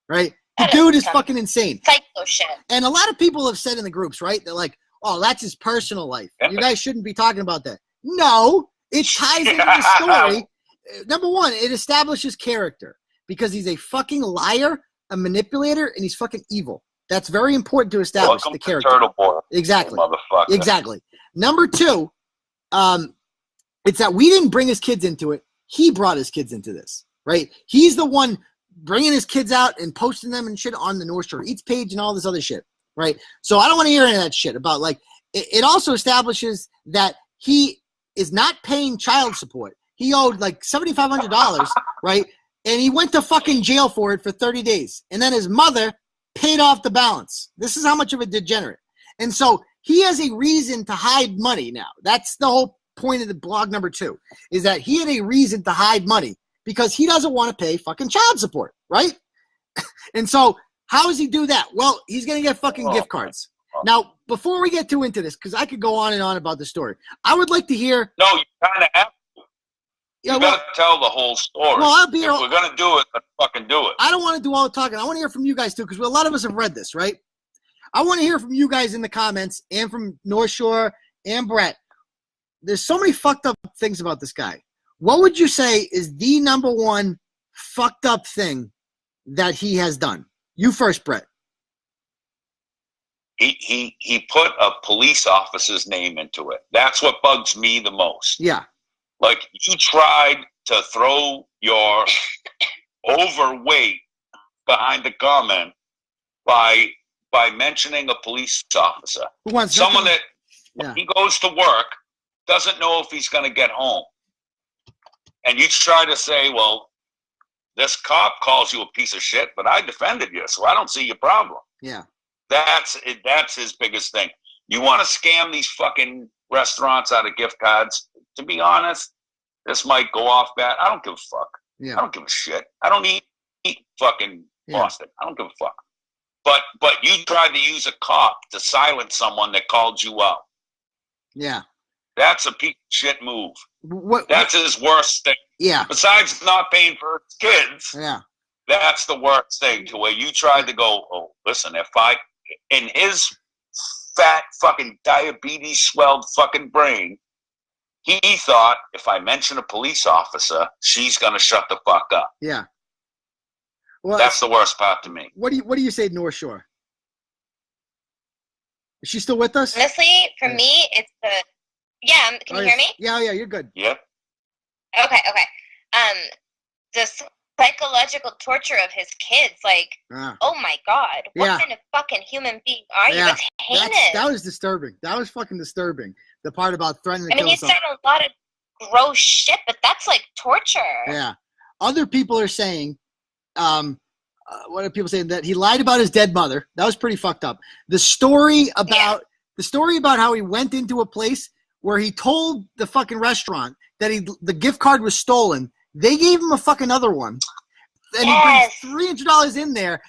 right? The dude is fucking insane. Psycho shit. And a lot of people have said in the groups, right? They're like, oh, that's his personal life. You guys shouldn't be talking about that. No, it ties into the story. Number one, it establishes character because he's a fucking liar, a manipulator, and he's fucking evil. That's very important to establish the character. Turtleboy. Exactly. Motherfucker. Exactly. Number two, it's that we didn't bring his kids into it. He brought his kids into this, right? He's the one bringing his kids out and posting them and shit on the Northshore Eats page and all this other shit, right? So I don't want to hear any of that shit about, like, it also establishes that he is not paying child support. He owed like $7,500, right? And he went to fucking jail for it for 30 days. And then his mother paid off the balance. This is how much of a degenerate. And so he has a reason to hide money now. That's the whole point of the blog number 2, is that he had a reason to hide money because he doesn't want to pay fucking child support, right? And so how does he do that? Well, he's going to get fucking gift cards. Now, before we get too into this, because I could go on and on about the story, I would like to hear. No, you kind of have to. You got to tell the whole story. Well, if we're going to do it, let's fucking do it. I don't want to do all the talking. I want to hear from you guys, too, because a lot of us have read this, right? I want to hear from you guys in the comments and from Northshore and Bret. There's so many fucked up things about this guy. What would you say is the number one fucked up thing that he has done? You first, Bret. He put a police officer's name into it. That's what bugs me the most. Yeah. Like, you tried to throw your overweight behind the comment by mentioning a police officer. Who wants someone nothing? that when he goes to work, doesn't know if he's going to get home. And you try to say, well, this cop calls you a piece of shit, but I defended you, so I don't see your problem. Yeah. That's his biggest thing. You want to scam these fucking restaurants out of gift cards? To be honest, this might go off bad. I don't give a fuck. Yeah. I don't give a shit. I don't eat fucking Boston. I don't give a fuck. But you tried to use a cop to silence someone that called you out. Yeah. That's a piece of shit move. That's his worst thing. Yeah. Besides not paying for his kids. Yeah. That's the worst thing, to where you tried to go, oh, listen, if I, in his fat fucking diabetes swelled fucking brain, he thought if I mention a police officer, she's going to shut the fuck up. Yeah. Well, that's the worst part to me. What do you say, Northshore? Is she still with us? Honestly, for me, it's Yeah, can you hear me? Yeah, you're good. Yep. Okay. The psychological torture of his kids, like, oh my God, what kind of fucking human being are you? It's heinous. That was disturbing. That was fucking disturbing. The part about threatening to kill he's himself. done a lot of gross shit, but that's like torture. Yeah. Other people are saying, what are people saying? That he lied about his dead mother. That was pretty fucked up. The story about how he went into a place where he told the fucking restaurant that the gift card was stolen. They gave him a fucking other one. And he brings $300 in there,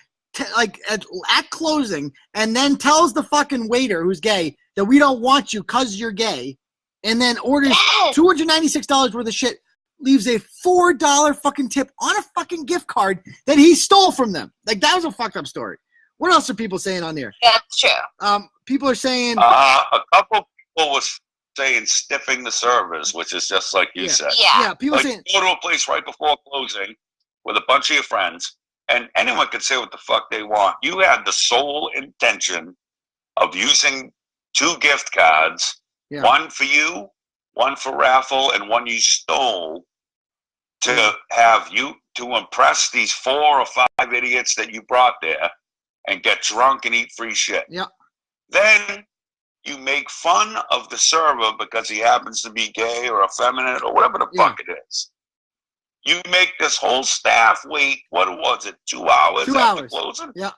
at closing, and then tells the fucking waiter who's gay that we don't want you because you're gay, and then orders $296 worth of shit, leaves a $4 fucking tip on a fucking gift card that he stole from them. Like, that was a fucked up story. What else are people saying on there? That's true. People are saying... a couple people was saying stiffing the servers, which is just like you said. Yeah, people saying... Go to a place right before closing with a bunch of your friends, and anyone can say what the fuck they want. You had the sole intention of using 2 gift cards, one for you, one for raffle, and one you stole to have you to impress these 4 or 5 idiots that you brought there and get drunk and eat free shit. Yeah. Then you make fun of the server because he happens to be gay or effeminate or whatever the fuck it is. You make this whole staff wait, what was it, 2 hours after closing? Yeah,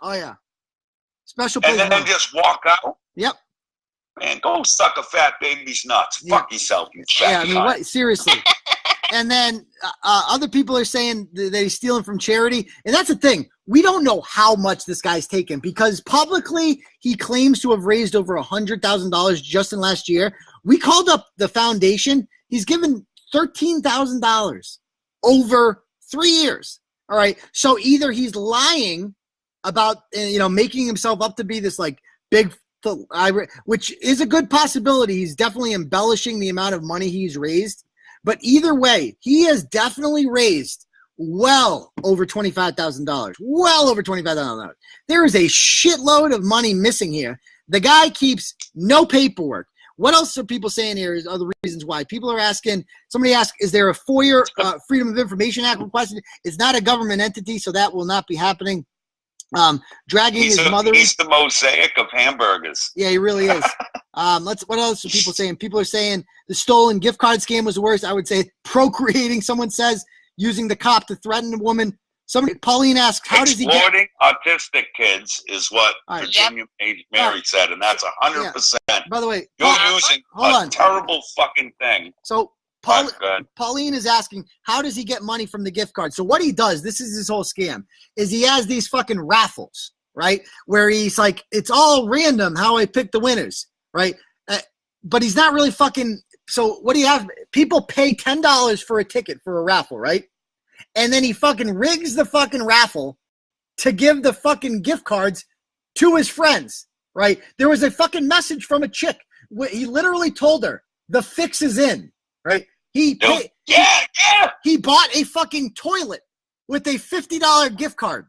Special place. And then just walk out? Yep. Man, go suck a fat baby's nuts. Fuck yourself, you fat what? Seriously. And then other people are saying that he's stealing from charity. And that's the thing. We don't know how much this guy's taken because publicly he claims to have raised over $100,000 just in last year. We called up the foundation. He's given $13,000 over 3 years. All right. So either he's lying about, making himself up to be this like big, which is a good possibility. He's definitely embellishing the amount of money he's raised. But either way, he has definitely raised well over $25,000. Well over $25,000. There is a shitload of money missing here. The guy keeps no paperwork. What else are people saying here is other reasons why? People are asking, somebody asked, is there a FOIA, Freedom of Information Act requested? It's not a government entity, so that will not be happening. Dragging his mother. He's the mosaic of hamburgers. Yeah, he really is. What else are people saying? People are saying the stolen gift card scam was the worst. I would say procreating, someone says, using the cop to threaten a woman. Pauline asks, how does he get... Exploiting autistic kids is what Virginia Mary said, and that's 100%. By the way, you're using a terrible fucking thing. So Pauline is asking, how does he get money from the gift card? So what he does, this is his whole scam, is he has these fucking raffles, right? Where he's like, it's all random how I pick the winners, right? But he's not really fucking... So what do you have? People pay $10 for a ticket for a raffle, right? And then he fucking rigs the fucking raffle to give the fucking gift cards to his friends, right? There was a fucking message from a chick. He literally told her, the fix is in, right? He bought a fucking toilet with a $50 gift card.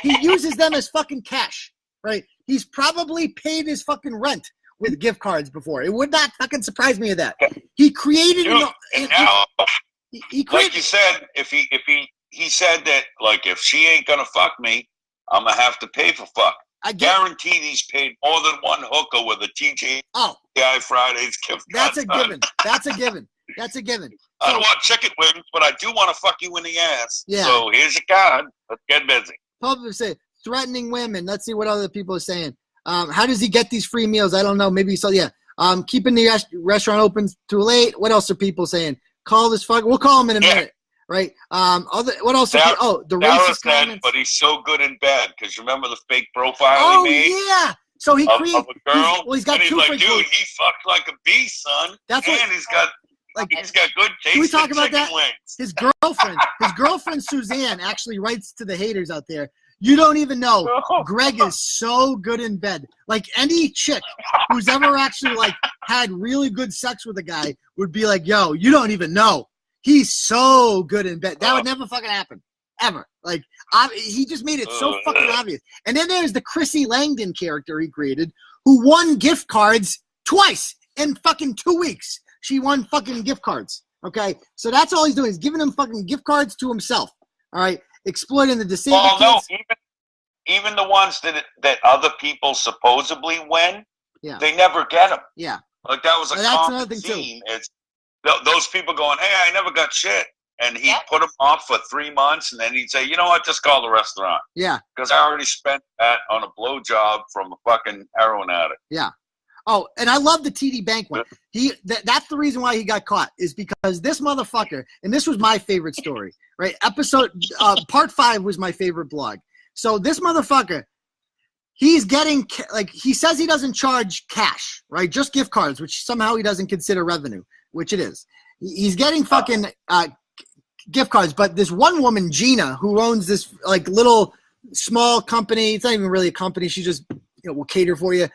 He uses them as fucking cash, right? He's probably paid his fucking rent with gift cards before. It would not fucking surprise me of that. He created... Like you said, if he said that, like, if she ain't gonna fuck me, I'm gonna have to pay for fuck. I guarantee he's paid more than one hooker with a TGI Fridays gift card. That's a given. That's a given. That's a given. I don't want chicken wings, but I do want to fuck you in the ass. Yeah. So here's your card. Let's get busy. Public say threatening women. Let's see what other people are saying. How does he get these free meals? I don't know. Maybe so. Yeah. Keeping the restaurant open too late. What else are people saying? Call this fuck. We'll call him in a minute, right? What else? The racist comments. But he's so good in bed because remember the fake profile he made. Oh yeah. So he created of a girl. He's got and two he's like, dude, he fucked like a beast, son. That's and he's got good taste. Can we talk about that? Wings. His girlfriend Suzanne actually writes to the haters out there. You don't even know. Greg is so good in bed. Like any chick who's ever actually like had really good sex with a guy would be like, yo, you don't even know. He's so good in bed. That would never fucking happen. Ever. Like, he just made it so fucking obvious. And then there's the Chrissy Langdon character he created who won gift cards twice in fucking 2 weeks. She won fucking gift cards. Okay, so that's all he's doing. He's giving them fucking gift cards to himself. All right, exploiting the disabled kids. Even the ones that other people supposedly win, they never get them. Yeah, like that was a common theme. It's those people going, "Hey, I never got shit," and he'd put them off for 3 months, and then he'd say, "You know what? Just call the restaurant." Yeah, because I already spent that on a blowjob from a fucking heroin addict. Yeah. Oh, and I love the TD Bank one. That's the reason why he got caught, is because this motherfucker, and this was my favorite story, right? Part 5 was my favorite blog. So this motherfucker, he's getting, like, he says he doesn't charge cash, right? Just gift cards, which somehow he doesn't consider revenue, which it is. He's getting fucking gift cards, but this one woman, Gina, who owns this, like, little small company, it's not even really a company, she just, will cater for you.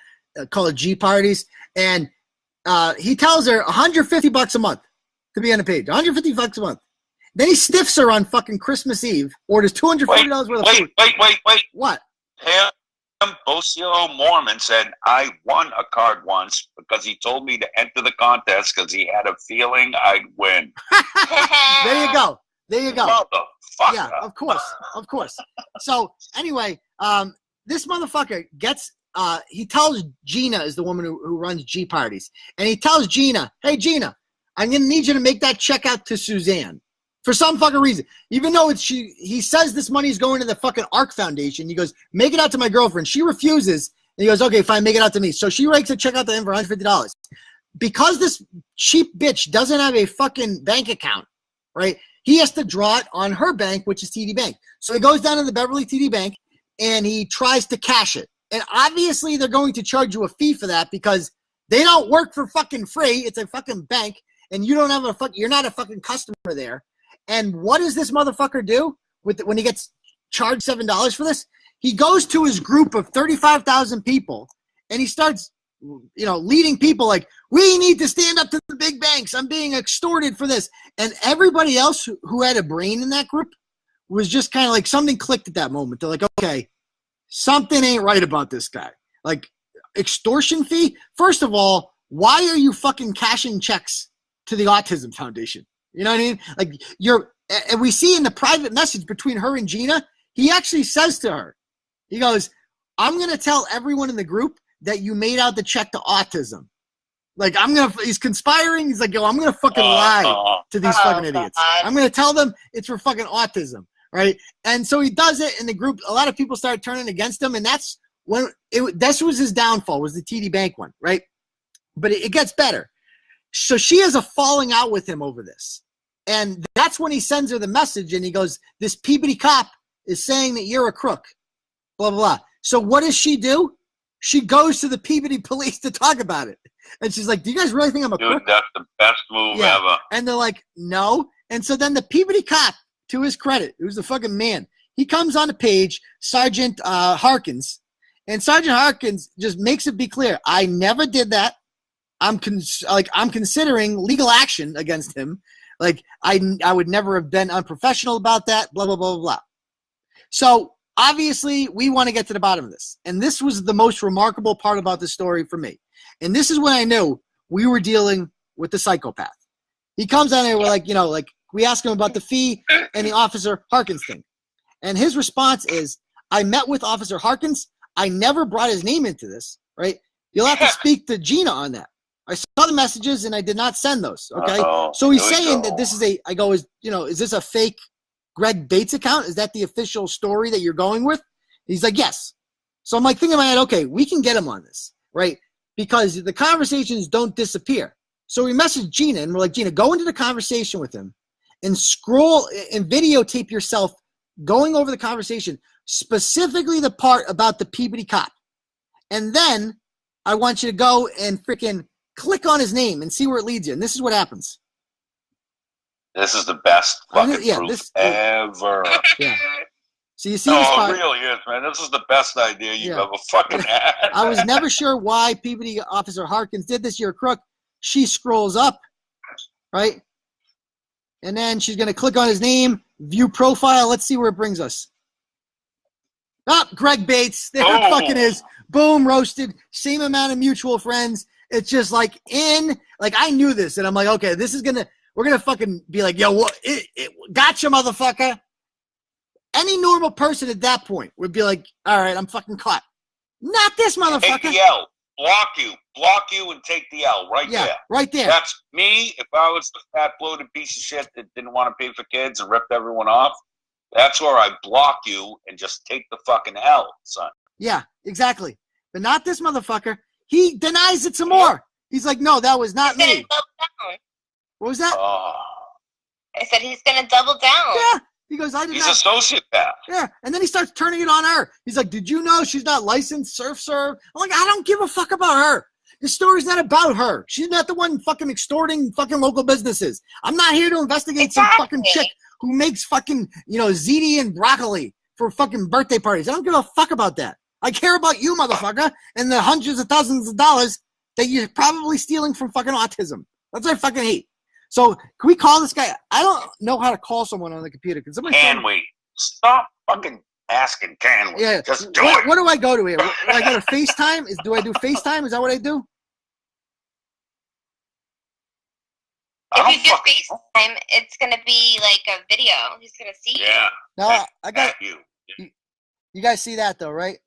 Call it G parties, and he tells her $150 a month to be on the page. $150 a month. Then he stiffs her on fucking Christmas Eve. Orders $240 worth of food. Wait. What? Him, Osio Mormon said I won a card once because he told me to enter the contest because he had a feeling I'd win. There you go. Motherfucker. Yeah, of course. So anyway, this motherfucker gets. He tells Gina, is the woman who runs G parties, and he tells Gina, "Hey Gina, I'm gonna need you to make that check out to Suzanne for some fucking reason." Even though he says this money is going to the fucking ARC Foundation. He goes, "Make it out to my girlfriend." She refuses, and he goes, "Okay, fine, make it out to me." So she writes a check out to him for $150. Because this cheap bitch doesn't have a fucking bank account, right? He has to draw it on her bank, which is TD Bank. So he goes down to the Beverly TD Bank and he tries to cash it. And obviously they're going to charge you a fee for that because they don't work for fucking free. It's a fucking bank, and you don't have you're not a fucking customer there. And what does this motherfucker do when he gets charged $7 for this? He goes to his group of 35,000 people and he starts, leading people like, "We need to stand up to the big banks. I'm being extorted for this." And everybody else who had a brain in that group was just kind of like, something clicked at that moment. They're like, okay, something ain't right about this guy. Like, extortion fee? First of all, why are you fucking cashing checks to the Autism Foundation? You know what I mean? Like, and we see in the private message between her and Gina, he actually says to her, he goes, "I'm going to tell everyone in the group that you made out the check to autism." Like, he's conspiring. He's like, "Yo, I'm going to fucking lie to these fucking idiots. I'm going to tell them it's for fucking autism." Right. And so he does it in the group. A lot of people started turning against him. And that's when this was his downfall, was the TD Bank one. Right. But it gets better. So she has a falling out with him over this. And that's when he sends her the message and he goes, "This Peabody cop is saying that you're a crook, blah, blah, blah." So what does she do? She goes to the Peabody police to talk about it. And she's like, "Do you guys really think I'm a crook?" That's the best move ever. And they're like, "No." And so then the Peabody cop, to his credit, who's the fucking man, he comes on the page, Sergeant Harkins, and Sergeant Harkins just makes it be clear, "I never did that. I'm considering legal action against him. Like, I would never have been unprofessional about that, blah, blah, blah, blah, blah." So obviously we want to get to the bottom of this. And this was the most remarkable part about the story for me. And this is when I knew we were dealing with the psychopath. He comes on there, we're like, we ask him about the fee and the Officer Harkins thing. And his response is, "I met with Officer Harkins. I never brought his name into this," right? "You'll have to speak to Gina on that. I saw the messages and I did not send those." Okay. So he's saying that this is is this a fake Greg Bates account? Is that the official story that you're going with? He's like, "Yes." So I'm like thinking in my head, okay, we can get him on this, right? Because the conversations don't disappear. So we message Gina and we're like, "Gina, go into the conversation with him and scroll and videotape yourself going over the conversation, specifically the part about the Peabody cop. And then I want you to go and freaking click on his name and see where it leads you." And this is what happens. This is the best fucking proof ever. Yeah. So you see this part. It really is, man. This is the best idea you've ever fucking had. I was never sure why Peabody Officer Harkins did this. "You're a crook." She scrolls up, right? And then she's going to click on his name, view profile. Let's see where it brings us. Greg Bates. There it fucking is. Boom, roasted. Same amount of mutual friends. It's just like I knew this, and I'm like, okay, we're gonna fucking be like, yo, what? Gotcha, motherfucker. Any normal person at that point would be like, all right, I'm fucking caught. Not this motherfucker. Take the L. Block you, and take the L right there. Right there. That's me. If I was that bloated piece of shit that didn't want to pay for kids and ripped everyone off, that's where I block you and just take the fucking L, son. Yeah, exactly. But not this motherfucker. He denies it some more. He's like, no, that was not me. What was that? I said he's going to double down. Yeah. He goes, He's a sociopath. Yeah. And then he starts turning it on her. He's like, did you know she's not licensed surf serve? I'm like, I don't give a fuck about her. This story's not about her. She's not the one fucking extorting fucking local businesses. I'm not here to investigate some fucking chick who makes fucking, ziti and broccoli for fucking birthday parties. I don't give a fuck about that. I care about you, motherfucker, and the hundreds of thousands of dollars that you're probably stealing from fucking autism. That's what I fucking hate. So, can we call this guy? I don't know how to call someone on the computer. Can we? Stop fucking asking, can we? Yeah. Just do it. What do I go to here? Do I go to FaceTime? Do I do FaceTime? Is that what I do? If you do FaceTime, it's going to be like a video. He's going to see you. Yeah. No, I got you. You guys see that, though, right?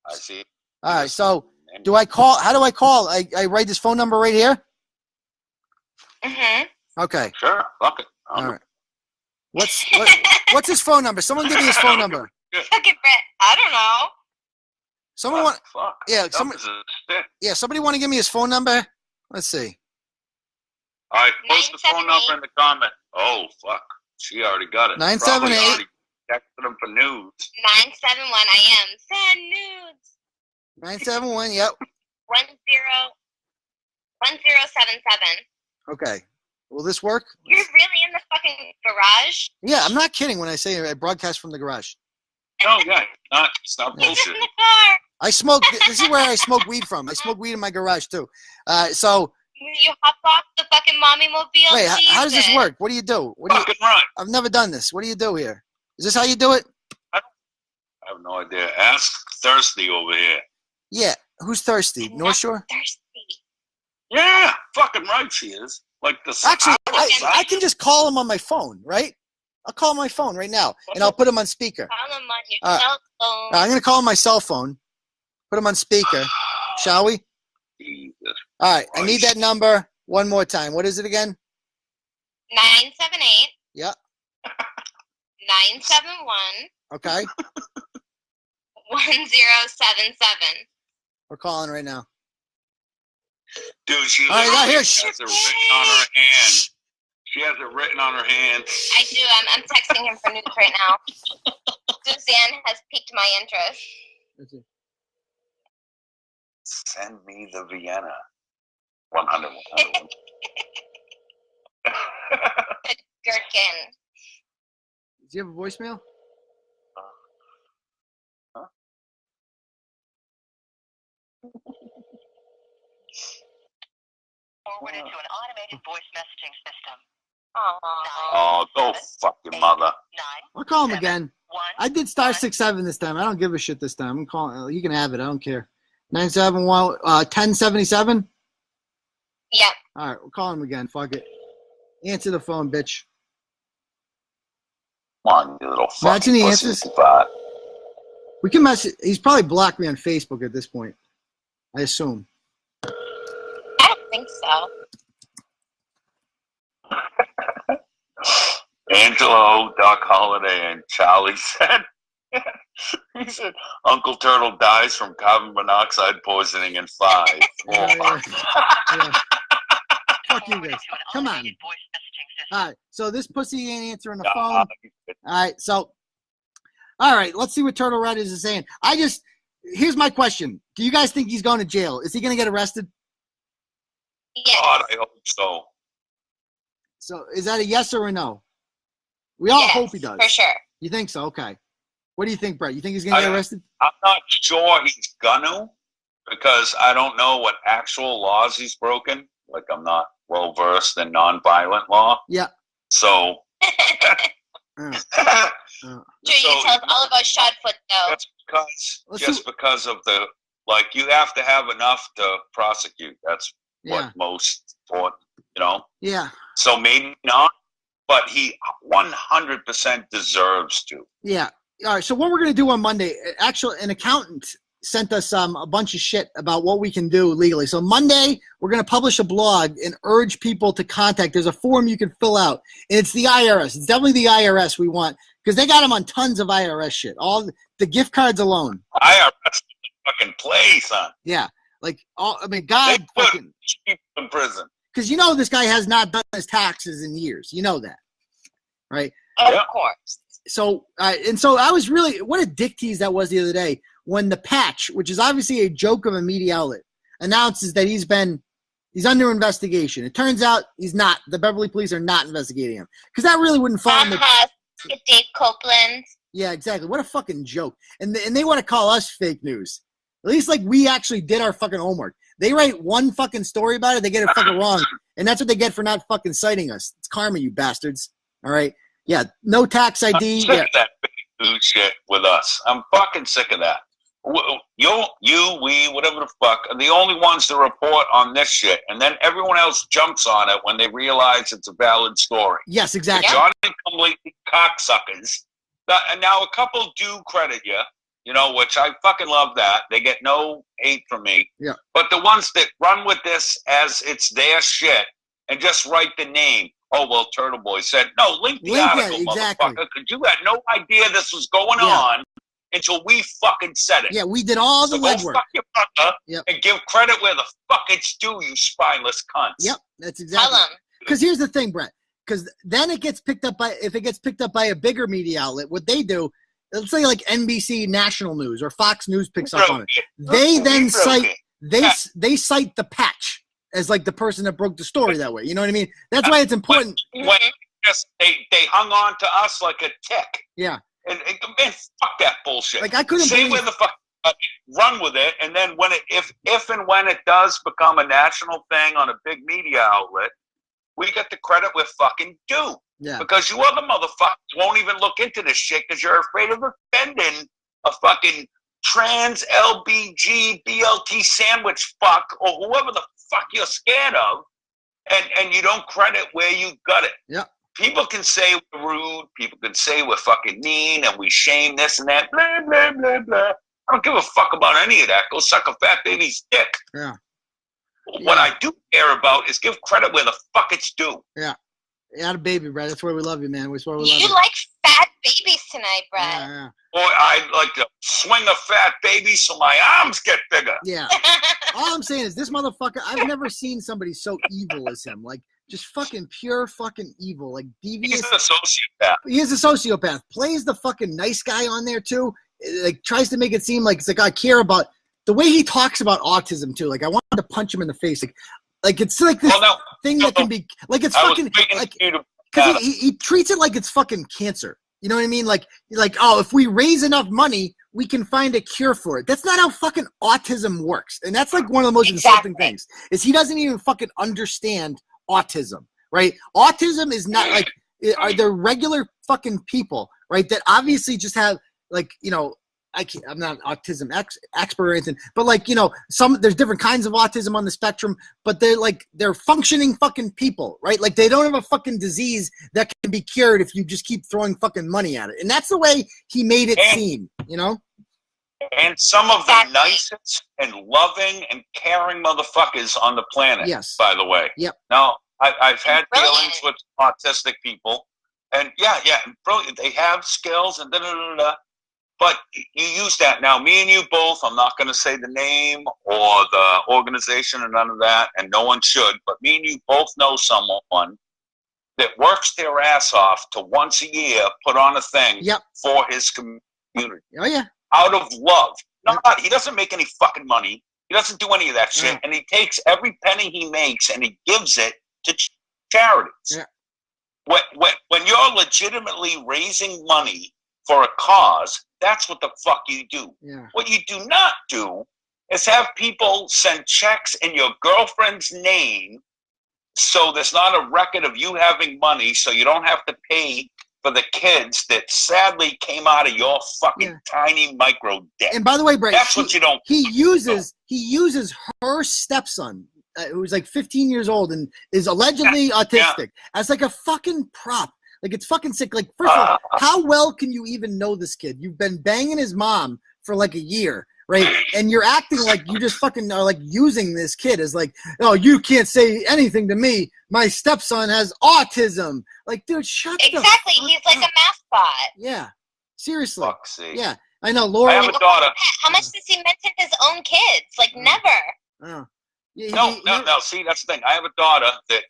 I see. All right, so do I call? How do I call? I write this phone number right here? Mm-hmm. Okay. Sure. Fuck it. All right. What's his phone number? Someone give me his phone number. Fucking Brett. I don't know. Someone want? Fuck. Yeah. Somebody want to give me his phone number? Let's see. All right. Post the phone number in the comment. Oh fuck. She already got it. 978. Texted him for news. 971. I am. Send nudes. 971. Yep. 1077. Okay. Will this work? You're really in the fucking garage? Yeah, I'm not kidding when I say I broadcast from the garage. No, yeah, stop bullshit. In the car. I smoke. This is where I smoke weed from. I smoke weed in my garage too. So. You hop off the fucking mommy mobile. Wait, how does this work? What do you do? Fucking run. I've never done this. What do you do here? Is this how you do it? I have no idea. Ask Thirsty over here. Yeah. Who's Thirsty? Northshore? Thirsty. Yeah, fucking right she is. Like the Actually, I can just call him on my phone, right? I'll call him on my phone right now, and I'll put him on speaker. Call him on your cell phone. I'm going to call him my cell phone, put him on speaker. Shall we? Jesus All right. Christ. I need that number one more time. What is it again? 978. Yep. 971. Okay. 1077. We're calling right now. Dude, she All right, here. has it written on her hand. She has it written on her hand. I do. I'm texting him for news right now. Suzanne has piqued my interest. Send me the Vienna. 100. Gherkin. Do you have a voicemail? Huh? Forwarded to an automated voice messaging system. Oh, go fuck your mother. I'll call him again. I did star 67 this time. I don't give a shit this time. I'm calling. You can have it. I don't care. 971 1077. Yep. All right, we'll call him again. Fuck it. Answer the phone, bitch. Come on, you little fucking Imagine he pussy answers. spot. We can message. He's probably blocked me on Facebook at this point. I assume. I don't think so. Angelo, Doc Holliday, and Charlie said, he said, Uncle Turtle dies from carbon monoxide poisoning in 5. Yeah. Fuck you guys. Come on. All right. So this pussy ain't answering the phone. All right. So, all right. Let's see what Turtle Red is saying. Here's my question. Do you guys think he's going to jail? Is he going to get arrested? Yes. God, I hope so. So is that a yes or a no? We all hope he does. For sure. You think so? Okay. What do you think, Brett? You think he's going to get arrested? I'm not sure he's gonna, because I don't know what actual laws he's broken. Like, I'm not well versed in non-violent law. Yeah. So. Sure, you can tell us all about Shotfoot, though. Just because of the Like, you have to have enough to prosecute. That's what most thought, Yeah. So maybe not, but he 100% deserves to. Yeah. All right. So what we're going to do on Monday, actually, an accountant sent us a bunch of shit about what we can do legally. So Monday, we're going to publish a blog and urge people to contact. There's a form you can fill out. And it's the IRS. It's definitely the IRS we want, because they got them on tons of IRS shit. All the gift cards alone. IRS fucking play, son. Yeah. Like, God. They put people in prison. Because this guy has not done his taxes in years. You know that. Right? Of course. So, so I was really, what a dick tease that was the other day when the Patch, which is obviously a joke of a media outlet, announces that he's under investigation. It turns out he's not. The Beverly police are not investigating him. Because that really wouldn't fall in the... Dave Copeland. Yeah, exactly. What a fucking joke. And they want to call us fake news. At least, like, we actually did our fucking homework. They write one fucking story about it, they get it fucking wrong. And that's what they get for not fucking citing us. It's karma, you bastards. All right? Yeah, no tax ID. I'm sick of that fake news shit with us. I'm fucking sick of that. We, whatever the fuck, are the only ones to report on this shit. And then everyone else jumps on it when they realize it's a valid story. Yes, exactly. Johnny cocksuckers. And now a couple do credit you, which I fucking love that. They get no hate from me. Yeah. But the ones that run with this as it's their shit and just write the name. Oh, well, Turtleboy said, no, link the article, exactly. motherfucker, because you had no idea this was going on until we fucking said it. Yeah, we did all the legwork. So go fuck your brother and give credit where the fuck it's due, you spineless cunts. Yep, that's exactly. Because here's the thing, Brett. Because then if it gets picked up by a bigger media outlet, what they do, let's say like NBC National News or Fox News picks up on it. They then cite they cite the Patch as like the person that broke the story that way. You know what I mean? That's why it's important. When they hung on to us like a tick. Yeah. And fuck that bullshit. Like, I couldn't say where the fuck run with it, and then when if and when it does become a national thing on a big media outlet, we get the credit we're fucking due. Yeah. Because you other motherfuckers won't even look into this shit because you're afraid of offending a fucking trans LBG BLT sandwich fuck or whoever the fuck you're scared of, and you don't credit where you got it. Yeah. People can say we're rude. People can say we're fucking mean and we shame this and that. Blah, blah, blah, blah. I don't give a fuck about any of that. Go suck a fat baby's dick. Yeah. What I do care about is give credit where the fuck it's due. Yeah. Yeah, baby, Brett. That's why we love you, man. That's why we love you. You like fat babies tonight, Brett. Yeah. Boy, I like to swing a fat baby so my arms get bigger. Yeah. All I'm saying is this motherfucker, I've never seen somebody so evil as him. Like, just fucking pure fucking evil. Like, devious. He's a sociopath. He is a sociopath. Plays the fucking nice guy on there, too. Like, tries to make it seem like it's like I care about the way he talks about autism, too. Like, I wanted to punch him in the face. Like it's like this thing that can be like it's fucking like because he treats it like it's fucking cancer. You know what I mean? Like oh, if we raise enough money, we can find a cure for it. That's not how fucking autism works, and that's like one of the most insulting things. Is he doesn't even fucking understand autism, right? Autism is not like are there regular fucking people, right? That obviously just have like I'm not an autism expert or anything, but like, there's different kinds of autism on the spectrum, but they're functioning fucking people, right? Like they don't have a fucking disease that can be cured if you just keep throwing fucking money at it. And that's the way he made it seem, And some of the nicest and loving and caring motherfuckers on the planet, by the way. Yep. Now, I've had dealings with autistic people, and brilliant. They have skills and da-da-da-da. But you use that now. Me and you both, I'm not going to say the name or the organization or none of that, and no one should, but me and you both know someone that works their ass off to once a year put on a thing for his community. Oh, yeah. Out of love. He doesn't make any fucking money. He doesn't do any of that shit. And he takes every penny he makes and he gives it to charities. Yeah. When you're legitimately raising money for a cause, that's what the fuck you do. Yeah. What you do not do is have people send checks in your girlfriend's name so there's not a record of you having money so you don't have to pay for the kids that sadly came out of your fucking tiny micro dick. And by the way, Brett, that's what you don't. He uses her stepson, who's like 15 years old and is allegedly autistic, as like a fucking prop. Like, it's fucking sick. Like, first of all, how well can you even know this kid? You've been banging his mom for like a year, right? And you're acting like you just fucking are like using this kid as like, oh, you can't say anything to me. My stepson has autism. Like, dude, shut the fuck He's like a mascot. Yeah. Seriously. Fuck, see. Yeah. I know, Laura. I have a daughter. How much does he mention his own kids? Like, never. Oh. No. See, that's the thing. I have a daughter that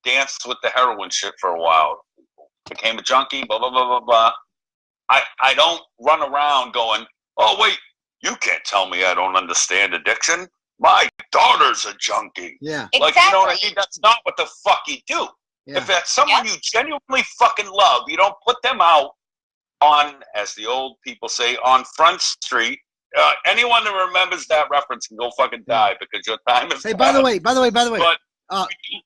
danced with the heroin shit for a while. Became a junkie, blah, blah, blah, blah, blah. I don't run around going, oh, wait, you can't tell me I don't understand addiction. My daughter's a junkie. Yeah. Like, you know what I mean? That's not what the fuck you do. Yeah. If that's someone you genuinely fucking love, you don't put them out on, as the old people say, on Front Street. Anyone that remembers that reference can go fucking die because your time is. Hey, by the way. But,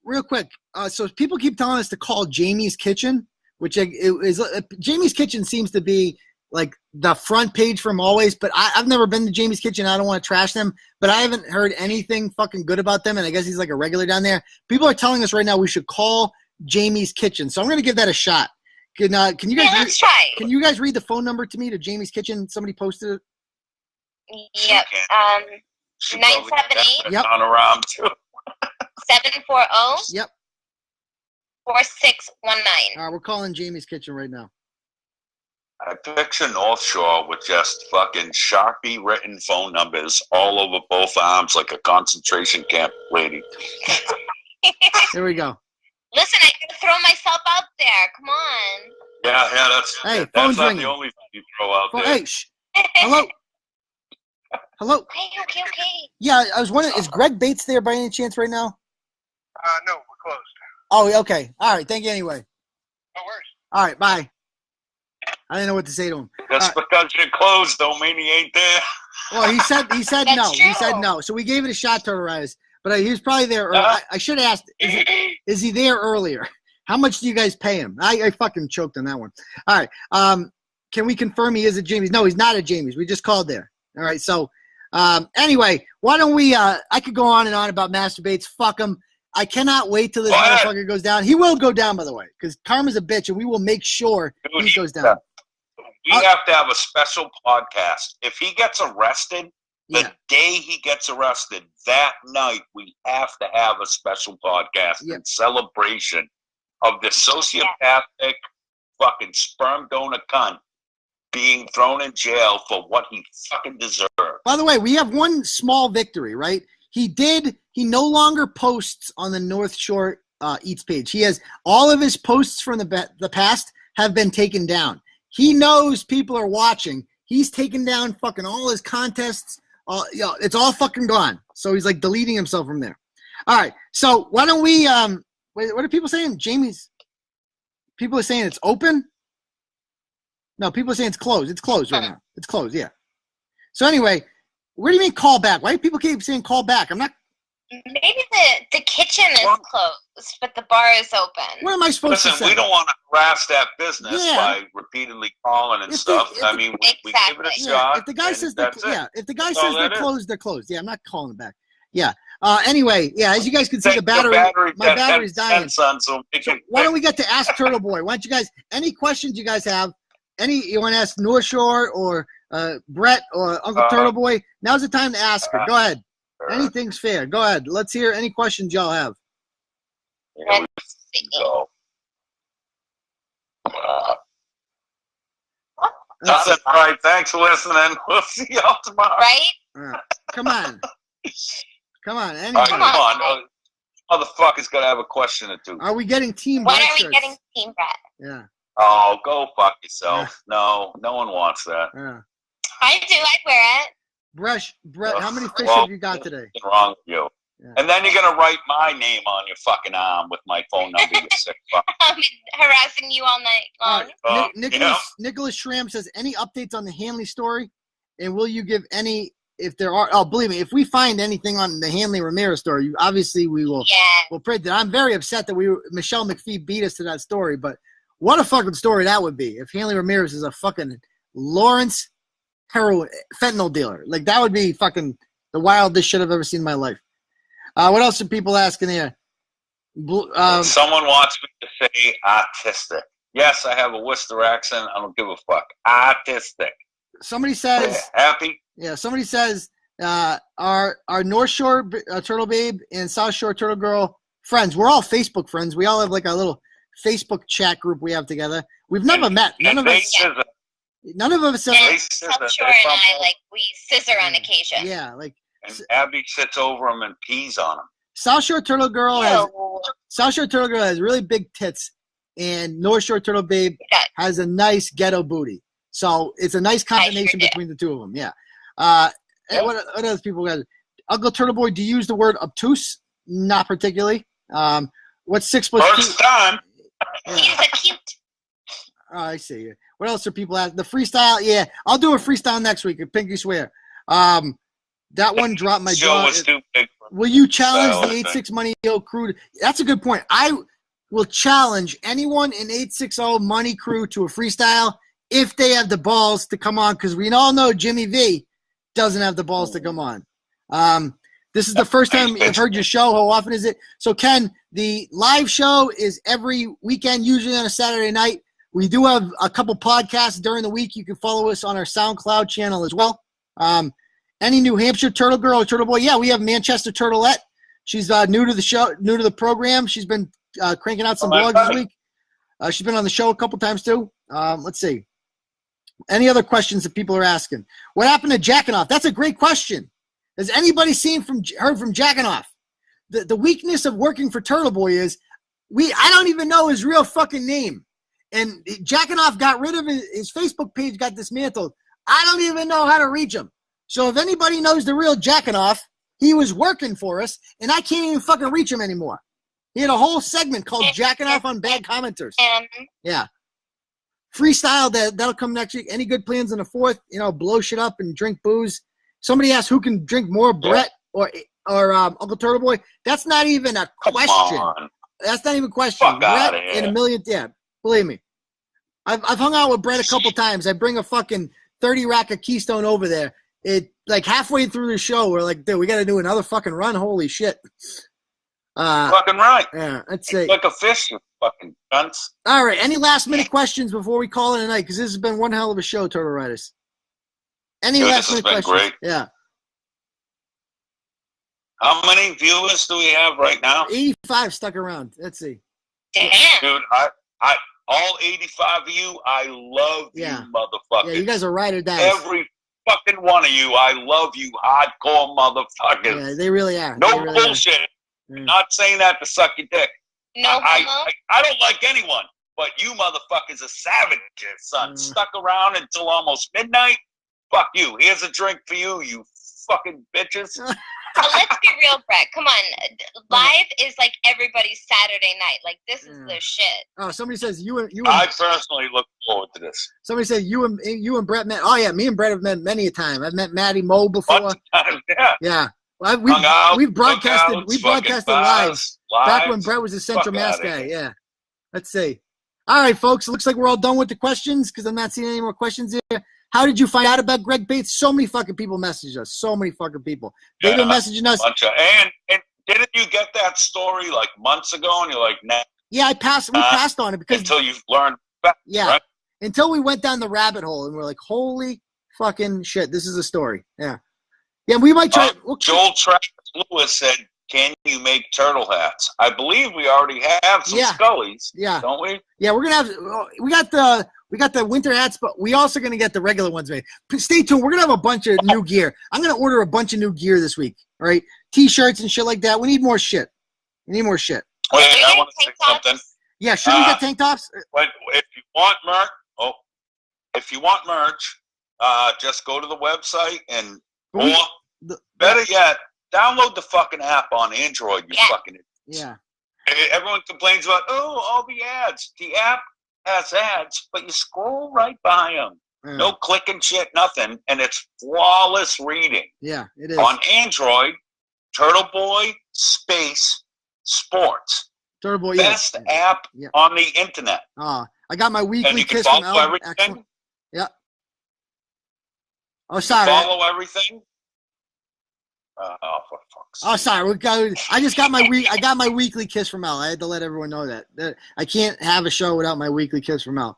real quick. So people keep telling us to call Jamie's Kitchen, which is Jamie's Kitchen seems to be like the front page from always. But I've never been to Jamie's Kitchen. I don't want to trash them, but I haven't heard anything fucking good about them. And I guess he's like a regular down there. People are telling us right now we should call Jamie's Kitchen. So I'm going to give that a shot. Can you guys? Let's try. Can you guys read the phone number to me to Jamie's Kitchen? Somebody posted it. Yep. 978. Yep. On around too. 740. Yep. 4619. All right, we're calling Jamie's Kitchen right now. I picture Northshore with just fucking Sharpie written phone numbers all over both arms like a concentration camp lady. Here we go. Listen, I can throw myself out there. Come on. Yeah, that's phone's not ringing. the only thing you throw out there. Hey, shh. Hello. Hello. Okay. Yeah, I was wondering, is Greg Bates there by any chance right now? No, we're closed. Oh, okay. All right. Thank you anyway. No worries. All right. Bye. I didn't know what to say to him. Just because you're closed don't mean he ain't there. Well, he said no. That's He said true. no. So we gave it a shot, Turtle Rise. But he was probably there. I should have asked, is he there earlier? How much do you guys pay him? I fucking choked on that one. All right. Can we confirm he is at Jamie's? No, he's not at Jamie's. We just called there. All right. So anyway, why don't we I could go on and on about masturbates. Fuck him. I cannot wait till this motherfucker goes down. He will go down, by the way, because karma's a bitch, and we will make sure he goes down. We have to have a special podcast. If he gets arrested, the day he gets arrested, that night, we have to have a special podcast in celebration of the sociopathic fucking sperm donor cunt being thrown in jail for what he fucking deserves. By the way, we have one small victory, right? He no longer posts on the Northshore Eats page. He has all of his posts from the past have been taken down. He knows people are watching. He's taken down fucking all his contests. It's all fucking gone. So he's like deleting himself from there. All right. So why don't we, what are people saying? Jamie's, people are saying it's open. No, people are saying it's closed. It's closed right now. It's closed. Yeah. So anyway, what do you mean call back? Why do people keep saying call back? I'm not. Maybe the kitchen is closed, but the bar is open. What am I supposed to say? We don't want to harass that business by repeatedly calling and stuff. I mean, we give it a shot. If the guy says they're closed, they're closed. Yeah, I'm not calling it back. Yeah. Anyway, as you guys can see, my battery's dying. So why don't we get to Ask Turtleboy? Why don't you guys, any questions you guys have, you want to ask Northshore or Brett or Uncle Turtleboy, now's the time to ask her. Go ahead. Anything's fair. Go ahead. Let's hear any questions y'all have. Here we go. All right. Thanks for listening. We'll see y'all tomorrow. Right? Come on. Come on. Come on. Motherfucker's got to have a question or two. Are we getting Team When Brett are we shirts? getting Team Brett? Yeah. Oh, go fuck yourself. No one wants that. Yeah. I do. I'd wear it. Brett, how many fish have you got today? What's wrong with you? Yeah. And then you're going to write my name on your fucking arm with my phone number, you sick fuck. I'll be harassing you all night long. Nicholas Schramm says, any updates on the Hanley story? And will you give any, if there are, believe me, if we find anything on the Hanley Ramirez story, obviously we will we'll print it. I'm very upset that Michelle McPhee beat us to that story, but What a fucking story that would be if Hanley Ramirez is a fucking Lawrence fentanyl dealer. Like, that would be fucking the wildest shit I've ever seen in my life. What else are people asking here? Someone wants me to say autistic. Yes, I have a Worcester accent. I don't give a fuck. Autistic. Somebody says... happy? Yeah, somebody says, our North Shore TurtleBabe and South Shore Turtle Girl friends. We're all Facebook friends. We all have like a little Facebook chat group we have together. We've never met. None of us have. South Shore and I, like, we scissor on occasion. Yeah, like. And Abby sits over them and pees on them. South Shore Turtle Girl has really big tits, and North Shore TurtleBabe has a nice ghetto booty. So it's a nice combination between the two of them. Yeah. What else people got? Uncle Turtleboy, do you use the word obtuse? Not particularly. What's 6 plus 2? First time. He's a cute. Oh, I see. What else are people asking? The freestyle, yeah. I'll do a freestyle next week. Pinky swear. That one dropped my jaw. Was too big for will you challenge the 8-6 Money Hill crew? That's a good point. I will challenge anyone in 860 Money crew to a freestyle if they have the balls to come on, because we all know Jimmy V doesn't have the balls to come on. This is the first time I've heard your show. How often is it? So, Ken, the live show is every weekend, usually on a Saturday night. We do have a couple podcasts during the week. You can follow us on our SoundCloud channel as well. Any New Hampshire Turtle Girl or Turtle Boy? Yeah, we have Manchester Turtleette. She's new to the show, new to the program. She's been cranking out some blogs this week. She's been on the show a couple times too. Let's see. Any other questions that people are asking? What happened to Jackanoff? That's a great question. Has anybody heard from Jackanoff? The weakness of working for Turtleboy is I don't even know his real fucking name. And Jackanoff got rid of his Facebook page, got dismantled. I don't even know how to reach him. So if anybody knows the real Jackanoff, he was working for us, and I can't even fucking reach him anymore. He had a whole segment called Jackanoff on Bad Commenters. Yeah. Freestyle, that'll come next week. Any good plans in the 4th? Blow shit up and drink booze. Somebody asked who can drink more, Bret or Uncle Turtleboy. That's not even a question. That's not even a question. Fuck Bret in a million. Yeah, believe me. I've hung out with Bret a couple times. I bring a fucking 30 rack of Keystone over there. It like halfway through the show, we're like, dude, we got to do another fucking run. Holy shit. Fucking right. Yeah, let's see. Like a fish, you fucking cunts. All right. Any last minute questions before we call it a night? Because this has been one hell of a show, Turtle Riders. Any last minute questions? Great. Yeah. How many viewers do we have right now? 85 stuck around. Let's see. Damn. Dude, I all 85 of you, I love you, motherfuckers. Yeah, you guys are ride or die. Every fucking one of you, I love you, hardcore motherfuckers. Yeah, they really are. No bullshit. Not saying that to suck your dick. No, I don't like anyone, but you motherfuckers are savages, son. Stuck around until almost midnight. Fuck you. Here's a drink for you, you fucking bitches. But let's be real, Bret. Come on. Live is like everybody's Saturday night. Like, this is the shit. Oh, somebody says you and I personally look forward to this. Somebody said you and Bret met. Oh yeah, me and Bret have met many a time. I've met Matty Moe before. Yeah. Well, we've broadcasted live back when Bret was a Central Mass guy. Yeah. Let's see. All right, folks. It looks like we're all done with the questions because I'm not seeing any more questions here. How did you find out about Greg Bates? So many fucking people messaged us. So many fucking people. They've been messaging us. And didn't you get that story like months ago? And you're like, nah. Yeah, we passed on it because until you learned. Yeah. Right? Until we went down the rabbit hole and we're like, holy fucking shit, this is a story. Yeah. Yeah, we might try. Joel Travis Lewis said, "Can you make turtle hats?" I believe we already have some Scullies. Yeah. Don't we? Yeah, we're gonna have. We got the winter hats, but we also gonna get the regular ones made. Stay tuned. We're gonna have a bunch of new gear. I'm gonna order a bunch of new gear this week. All right, T-shirts and shit like that. We need more shit. Wait, I want to say something. Yeah, should we get tank tops? If you want merch, just go to the website and. Better yet, download the fucking app on Android, you fucking idiots. Yeah. Everyone complains about, all the ads. The app has ads, but you scroll right by them. Yeah. No clicking shit, nothing, and it's flawless reading. Yeah, it is. On Android, Turtleboy Space Sports. TurtleBoy, best app on the internet. I got my weekly and you can kiss from follow Elle. everything. Excellent. Yeah. Oh, sorry. Follow everything. For fuck's sake. Oh, sorry. I just got I got my weekly kiss from Elle. I had to let everyone know that I can't have a show without my weekly kiss from Elle.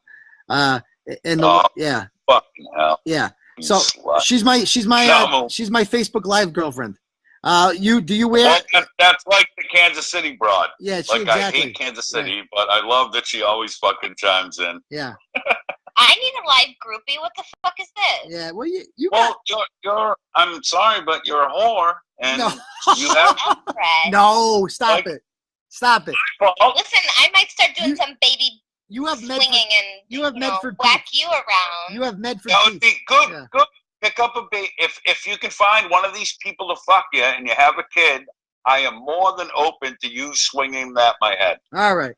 Yeah. Fucking hell. Yeah. So she's my Facebook Live girlfriend. Do you wear? Well, that's like the Kansas City broad. Yeah, exactly. I hate Kansas City, but I love that she always fucking chimes in. Yeah. I need a live groupie. What the fuck is this? Yeah, well, you're. I'm sorry, but you're a whore, and you have. No, stop it. Stop it. Listen, I might start doing some baby. You have swinging and you have Medford whack you around. You have Medford. That would be good. Yeah. Good. Pick up a baby. If you can find one of these people to fuck you, and you have a kid, I am more than open to you swinging that my head. All right.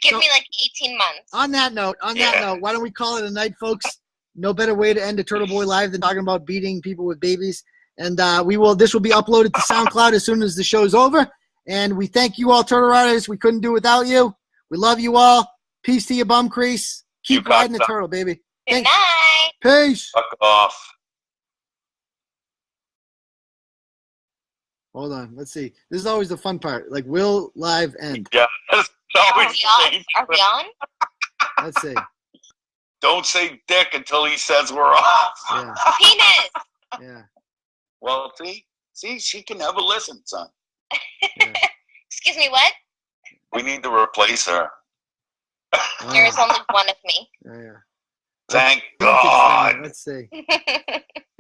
Give me like 18 months. On that note, why don't we call it a night, folks? No better way to end a TurtleBoy Live than talking about beating people with babies. And this will be uploaded to SoundCloud as soon as the show's over. And we thank you all, Turtle Riders. We couldn't do it without you. We love you all. Peace to your bum crease. Keep riding the turtle, baby. Good night. Peace. Fuck off. Hold on. Let's see. This is always the fun part. Like, will live end? Yeah. Are we on? Let's see. Don't say dick until he says we're off. Yeah. Penis. Yeah. Well, see, she can never listen, son. Yeah. Excuse me, what? We need to replace her. There is only one of me. Yeah. Thank God. Let's see.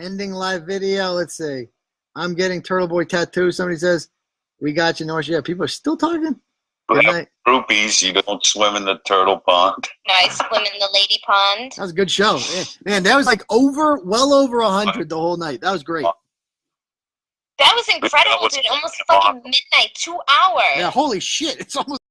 Ending live video. Let's see. I'm getting TurtleBoy tattoo. Somebody says, we got you, North. Yeah, people are still talking. Good night. Groupies, you don't swim in the turtle pond. No, I swim in the lady pond. That was a good show. Yeah. Man, that was like well over 100 the whole night. That was great. That was incredible, dude. Almost fucking midnight, 2 hours. Yeah, holy shit. It's almost